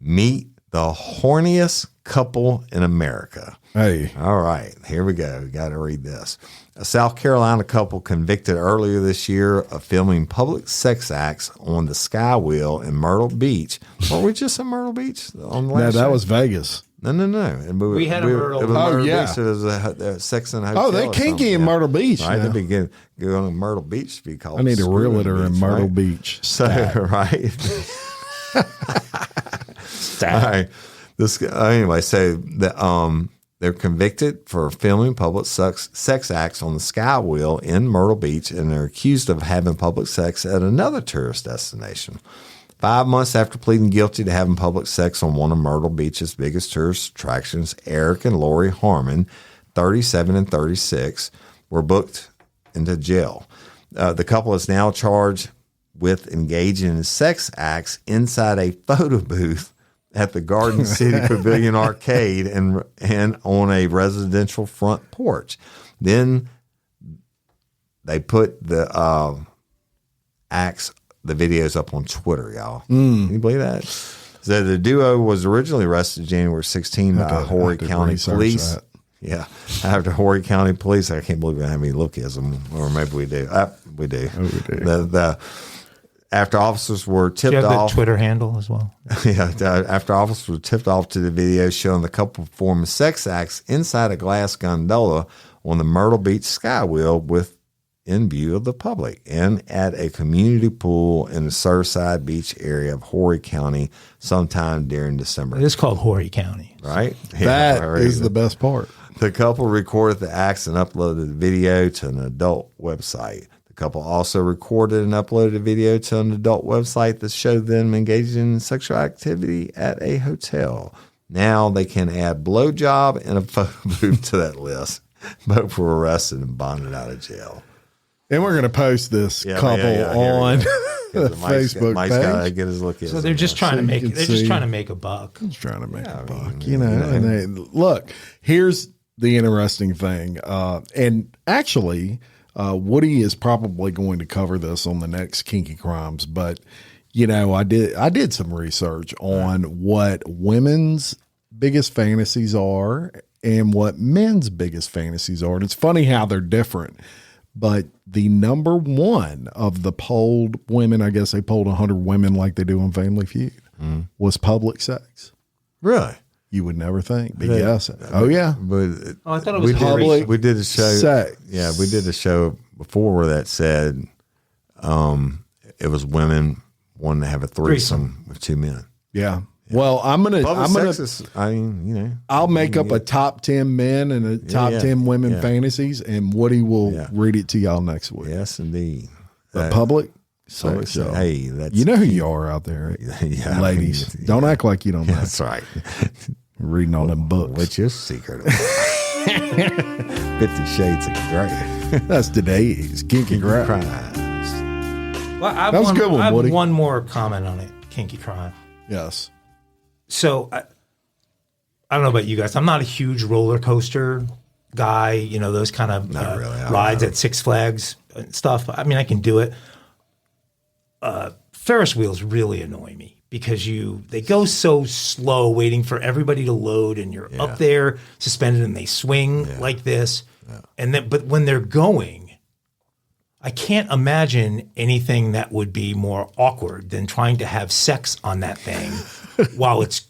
Meet the Horniest couple in America. Hey. All right, here we go. Got to read this. A South Carolina couple convicted earlier this year of filming public sex acts on the Sky Wheel in Myrtle Beach. Were we just in Myrtle Beach on the No, last that show? was Vegas. No. And We had a Myrtle it was Beach. Myrtle yeah. Beach. It was a sex in a hotel. Oh, they or kinky something, in yeah. Myrtle Beach. Right, now. they begin going to Myrtle Beach to be called. I need a realtor in Myrtle right? Beach. So, right. All right. This anyway. So they're convicted for filming public sex acts on the Sky Wheel in Myrtle Beach, and they're accused of having public sex at another tourist destination. 5 months after pleading guilty to having public sex on one of Myrtle Beach's biggest tourist attractions, Eric and Lori Harmon, 37 and 36, were booked into jail. The couple is now charged with engaging in sex acts inside a photo booth at the Garden City Pavilion Arcade and on a residential front porch. Then they put the videos up on Twitter, y'all. Can you believe that? So the duo was originally arrested January 16 by Horry County Police. That. Yeah, after Horry County Police, I can't believe we have any lookism, or maybe we do. We do. Oh, we do. After officers were Do you tipped have off, the Twitter handle as well? yeah, after officers were tipped off to the video showing the couple performing sex acts inside a glass gondola on the Myrtle Beach Sky Wheel in view of the public and at a community pool in the Surfside Beach area of Horry County sometime during December. It is called Horry County. Right? That Yeah, is the best part. The couple recorded the acts and uploaded the video to an adult website. The couple also recorded and uploaded a video to an adult website that showed them engaging in sexual activity at a hotel. Now they can add blowjob and a photo booth to that list. Both were arrested and bonded out of jail. And we're going to post this couple on the Facebook Mike's got to page. get his look at. So they're just trying to make. you can They're just see. trying to make a buck. Just trying to make a buck, you know. And they, look, here's the interesting thing. And actually, Woody is probably going to cover this on the next Kinky Crimes. But, you know, I did some research on what women's biggest fantasies are and what men's biggest fantasies are. And it's funny how they're different. But the number one of the polled women, I guess they polled 100 women like they do on Family Feud, was public sex. Really? You would never think, but yes. Oh, yeah. But Oh, I thought it was public we did a show. sex. Yeah, we did a show before where that said it was women wanting to have a threesome with two men. Yeah. Well, Public sex is, I mean, you know. I'll make up a top 10 men and a top 10 women fantasies, and Woody will read it to y'all next week. Yes, indeed. The public Public sex. sex. Hey, that's You know who you are out there, Yeah, ladies. I mean, Don't act like you don't know. that's right. Reading all them books. What's your secret? 50 Shades of Grey. That's today's Kinky Crime. Crimes. Well, I have That was a good one, I have Woody. one more comment on it. Kinky Crime. Yes. So I don't know about you guys. I'm not a huge roller coaster guy. You know, those kind of really. I don't rides know. at Six Flags and stuff. I mean, I can do it. Ferris wheels really annoy me because they go so slow, waiting for everybody to load, and you're up there suspended, and they swing like this. And then, but when they're going, I can't imagine anything that would be more awkward than trying to have sex on that thing while it's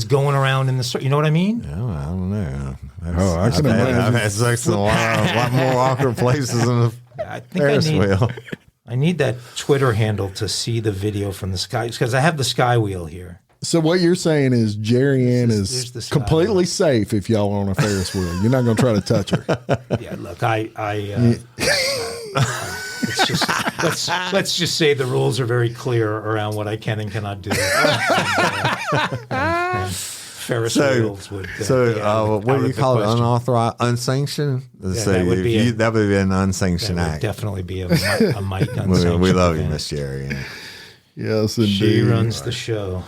going around in the. You know what I mean? Oh, I don't know. I can imagine. I've had sex in a lot more awkward places than the I think Ferris wheel. I need that Twitter handle to see the video from the sky because I have the Sky Wheel here. So what you're saying is Jerry Ann There's is the completely safe if y'all are on a Ferris wheel. You're not going to try to touch her. Yeah, look, it's just let's just say the rules are very clear around what I can and cannot do. And Ferris wheels would. What do you call it? Unauthorized, unsanctioned? So that would be that would be an unsanctioned That would act. definitely be a Mike unsanctioned. We love you, event. Miss Jerry. Yes, indeed. She runs the show.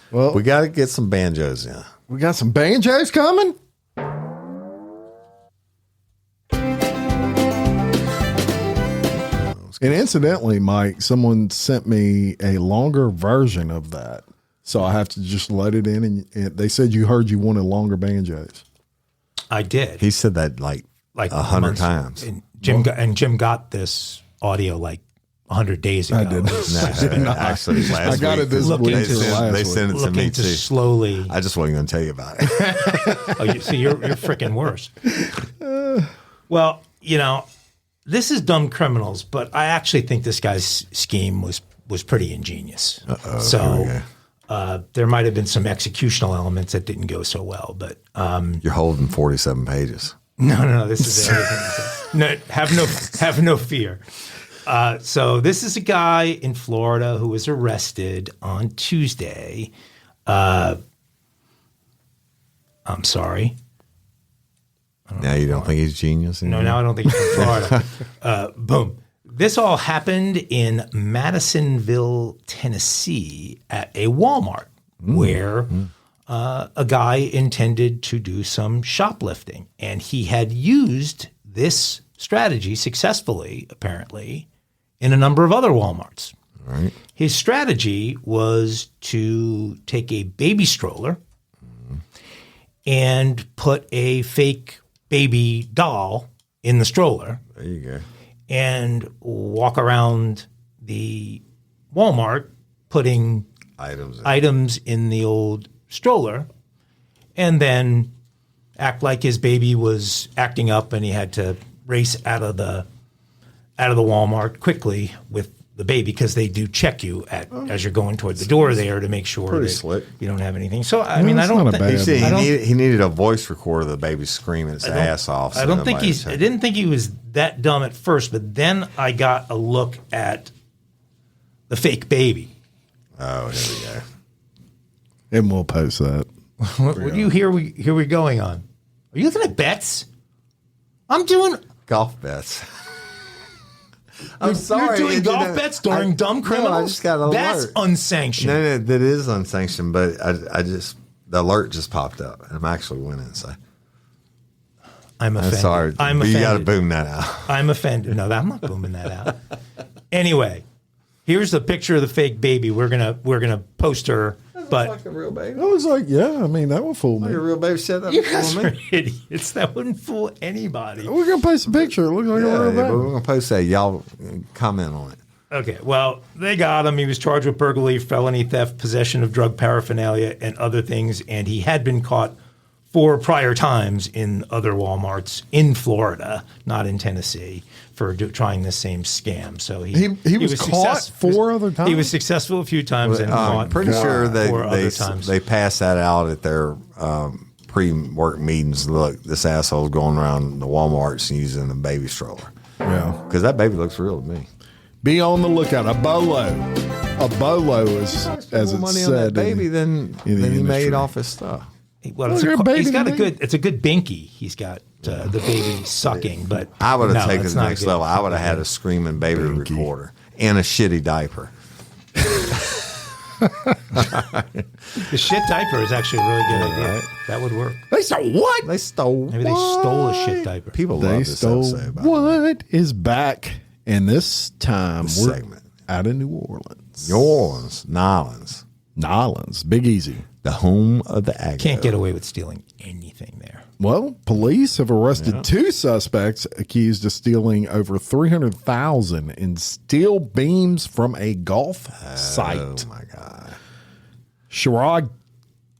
Well, We got to get some banjos in. we got some banjos coming. And incidentally, Mike, someone sent me a longer version of that. So I have to just let it in. And they said you heard you wanted longer banjos. I did. He said that like 100 times. And Jim got this audio like 100 days ago. I didn't. Actually, last I got week, it this Look week. into it. They sent it to me Looking too. to slowly. I just wasn't going to tell you about it. So you're freaking worse. Well, this is dumb criminals, but I actually think this guy's scheme was pretty ingenious. So there might have been some executional elements that didn't go so well, but You're holding 47 pages. no, this is everything. No, have no fear. So this is a guy in Florida who was arrested on Tuesday. I'm sorry. Now you don't think he's genius? No, now I don't think he's from Florida. Boom. This all happened in Madisonville, Tennessee at a Walmart where a guy intended to do some shoplifting. And he had used this strategy successfully, apparently, in a number of other Walmarts. Right. His strategy was to take a baby stroller and put a fake baby doll in the stroller There you go. and walk around the Walmart putting items in the old stroller and then act like his baby was acting up and he had to race out of the Walmart quickly with the baby because they do check you as you're going toward the door there to make sure that slick. you don't have anything. So I mean, I it's don't not a think bad- He needed a voice recorder of the baby screaming its ass off. so I don't think nobody I would didn't think he was that dumb at first, but then I got a look at the fake baby. Oh, here we go. And we'll post that. What do you hear? We're going on. Are you looking at bets? I'm doing. Golf bets. I'm You're doing golf bets during dumb criminals. No, I just got an That's alert. unsanctioned. No, that is unsanctioned, but I just the alert just popped up, and I'm actually winning. So I'm I'm offended. sorry, I'm but you got to offended. boom that out. I'm offended. No, I'm not booming that out. Anyway, here's the picture of the fake baby. We're gonna post her, but a real baby. I was like, yeah, I mean, that would fool me. A real baby said that. you guys are idiots. That wouldn't fool anybody. We're going to post a picture. It looks like a real But baby. we're gonna post that. Y'all comment on it. Okay, well, they got him. He was charged with burglary, felony theft, possession of drug paraphernalia, and other things. And he had been caught 4 prior times in other Walmarts in Florida, not in Tennessee, for trying the same scam. So He was caught 4 other times? He was successful a few times and I'm caught pretty sure 4 other times. they pass that out at their pre-work meetings. Look, this asshole's going around the Walmarts and using a baby stroller. Yeah. Because that baby looks real to me. Be on the lookout. A bolo. A bolo is, as More it money on that said. baby in than the he industry. made off his stuff. Well, Look at baby he's got to a me. good. It's a good binky. He's got the baby sucking, but I would have no, taken it's it to the not next good. level. I would have had a screaming baby recorder and a shitty diaper. The shit diaper is actually a really good idea. That would work. They stole what? They stole. Maybe they stole a shit diaper. People They love this stole episode. by the way. what is back. And this time This we're segment. out of New Orleans. New Orleans, Nolans, Nolans. Big Easy. the home of the Agovino. Can't get away with stealing anything there. Well, police have arrested 2 suspects accused of stealing over $300,000 in steel beams from a golf site. Oh my God. Sherrod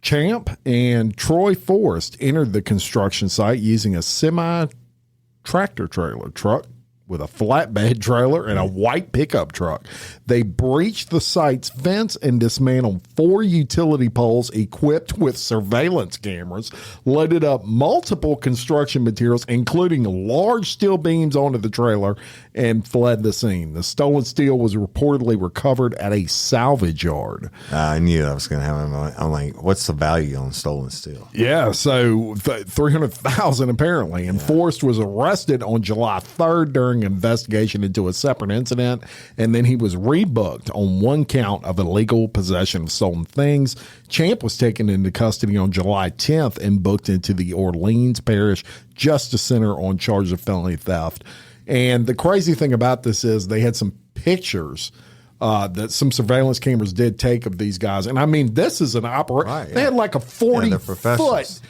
Champ and Troy Forrest entered the construction site using a semi-tractor trailer truck with a flatbed trailer and a white pickup truck. They breached the site's fence and dismantled 4 utility poles equipped with surveillance cameras, loaded up multiple construction materials, including large steel beams onto the trailer, and fled the scene. The stolen steel was reportedly recovered at a salvage yard. I knew I was going to have him. I'm like, what's the value on stolen steel? Yeah, so $300,000 apparently. And Forrest was arrested on July 3rd during an investigation into a separate incident, and then he was rebooked on 1 count of illegal possession of stolen things. Champ was taken into custody on July 10th and booked into the Orleans Parish Justice Center on charges of felony theft. And the crazy thing about this is they had some pictures that some surveillance cameras did take of these guys. And I mean, this is an operation. Right, They had like a 40-foot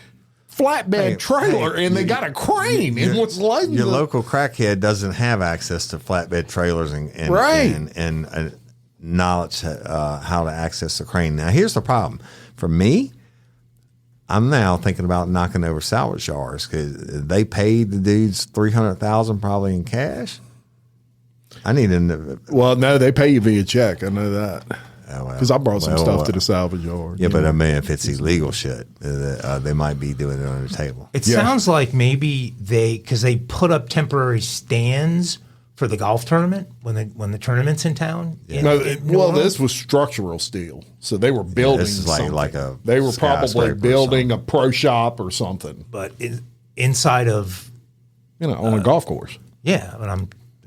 flatbed trailer, and they got a crane and was loading your local crackhead doesn't have access to flatbed trailers and knowledge how to access the crane. Now, here's the problem for me. I'm now thinking about knocking over salvage yards because they paid the dudes $300,000 probably in cash. I need to. Well, no, they pay you via check. I know that because I brought some stuff to the salvage yard. Yeah, but I mean, if it's illegal shit, they might be doing it under the table. It sounds like maybe because they put up temporary stands for the golf tournament when the tournament's in town. This was structural steel, so they were building. This is like a. They were probably building a pro shop or something, but inside of on a golf course. Yeah, but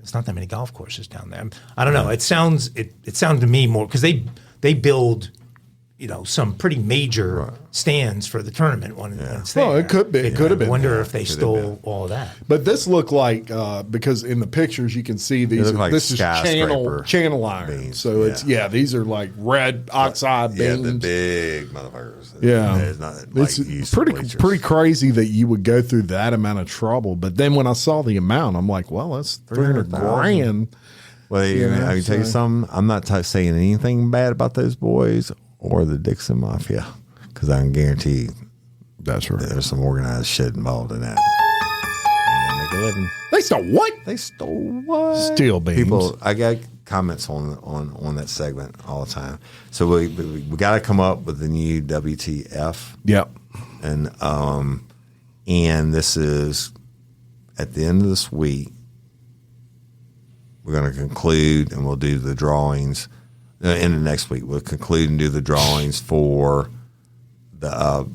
it's not that many golf courses down there. I don't know. It sounds to me more because they build some pretty major stands for the tournament when it's there. Well, it could be. It could have been. I wonder if they stole all of that. But this looked like because in the pictures you can see these. This is channel iron. Beams. So it's these are like red oxide beams. Yeah, the big motherfuckers. Yeah, it's pretty crazy that you would go through that amount of trouble. But then when I saw the amount, I'm like, well, that's $300,000. Well, I can tell you something. I'm not saying anything bad about those boys or the Dixon Mafia, because I can guarantee that's right. There's some organized shit involved in that. And they make a living. They stole what? They stole what? Steel beams. People, I got comments on that segment all the time. So we got to come up with the new WTF. Yep. And this is at the end of this week. We're going to conclude, and we'll do the drawings. In the next week, we'll conclude and do the drawings for the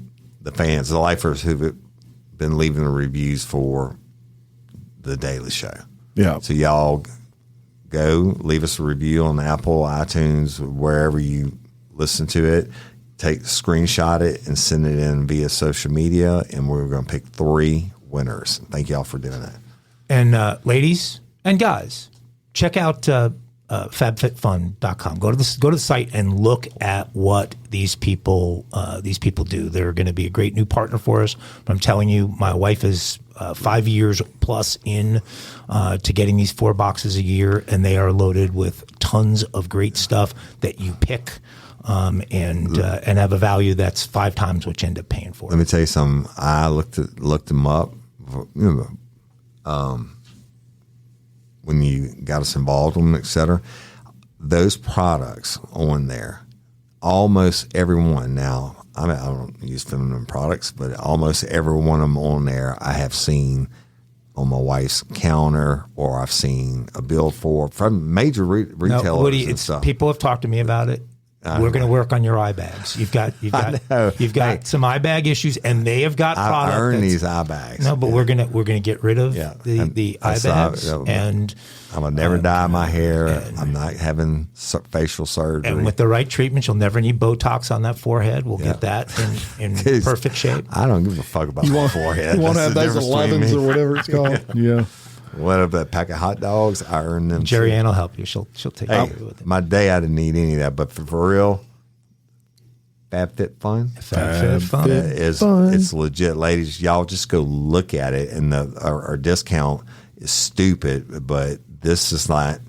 fans, the lifers who've been leaving the reviews for the Daily Show. Yeah. So y'all go leave us a review on Apple, iTunes, wherever you listen to it. Screenshot it and send it in via social media, and we're going to pick 3 winners. Thank y'all for doing that. And ladies and guys, check out fabfitfun.com. Go to the site and look at what these people do. They're going to be a great new partner for us. But I'm telling you, my wife is 5 years plus in to getting these 4 boxes a year, and they are loaded with tons of great stuff that you pick and have a value that's 5 times what you end up paying for. Let me tell you something. I looked them up. When you got us involved in them, et cetera, those products on there, almost everyone now, I don't use feminine products, but almost every one of them on there I have seen on my wife's counter, or I've seen a bill from major retailers. No, Woody, and stuff. People have talked to me about it. We're going to work on your eye bags. You've got some eye bag issues, and they have got product. I earn these eye bags. No, but we're gonna get rid of the eye bags, and I'm gonna never dye my hair. I'm not having facial surgery. And with the right treatment, you'll never need Botox on that forehead. We'll get that in perfect shape. I don't give a fuck about my forehead. You won't have those 11s or whatever it's called. Yeah. What of that pack of hot dogs? I earn them. Jerry Ann will help you. She'll take care of you with it. My day, I didn't need any of that, but for real, FabFitFun. It's legit, ladies. Y'all just go look at it, and our discount is stupid, but this is not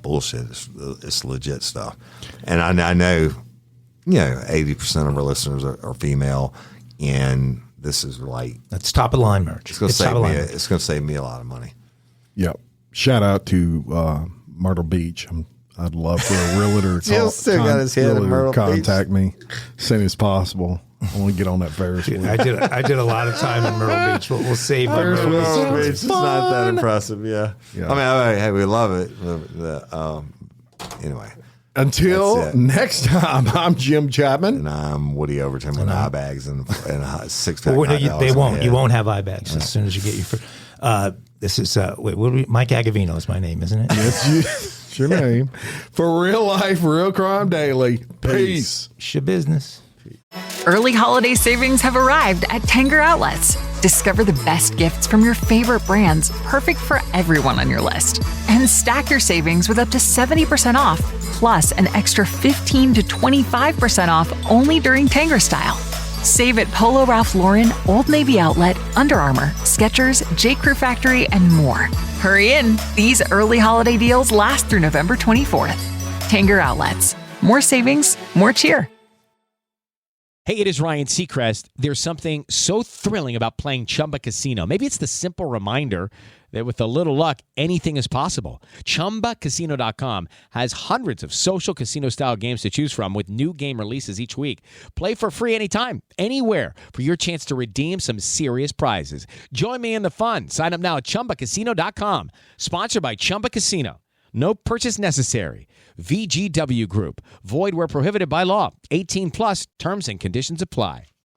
bullshit. It's legit stuff, and I know 80% of our listeners are female, and this is like that's top of the line merch. It's going to save me a lot of money. Yep. Shout out to Myrtle Beach. I'd love for a realtor to contact me as soon as possible. I want to get on that Ferris wheel. I did a lot of time in Myrtle Beach, but we'll save Myrtle Beach. It's not that impressive. Yeah. I mean, hey, we love it. Anyway. Until next time, I'm Jim Chapman. And I'm Woody Overton with eye bags and a 6-pack. They won't. You won't have eye bags as soon as you get your first. This is Mike Agovino is my name, isn't it? Yes, it's your name. For Real Life, Real Crime Daily. Peace. It's your business. Early holiday savings have arrived at Tanger Outlets. Discover the best gifts from your favorite brands, perfect for everyone on your list. And stack your savings with up to 70% off, plus an extra 15 to 25% off only during Tanger Style. Save at Polo Ralph Lauren, Old Navy Outlet, Under Armour, Skechers, J. Crew Factory, and more. Hurry in. These early holiday deals last through November 24th. Tanger Outlets. More savings, more cheer. Hey, it is Ryan Seacrest. There's something so thrilling about playing Chumba Casino. Maybe it's the simple reminder that with a little luck, anything is possible. ChumbaCasino.com has hundreds of social casino-style games to choose from with new game releases each week. Play for free anytime, anywhere for your chance to redeem some serious prizes. Join me in the fun. Sign up now at ChumbaCasino.com. Sponsored by Chumba Casino. No purchase necessary. VGW Group. Void where prohibited by law. 18 plus terms and conditions apply.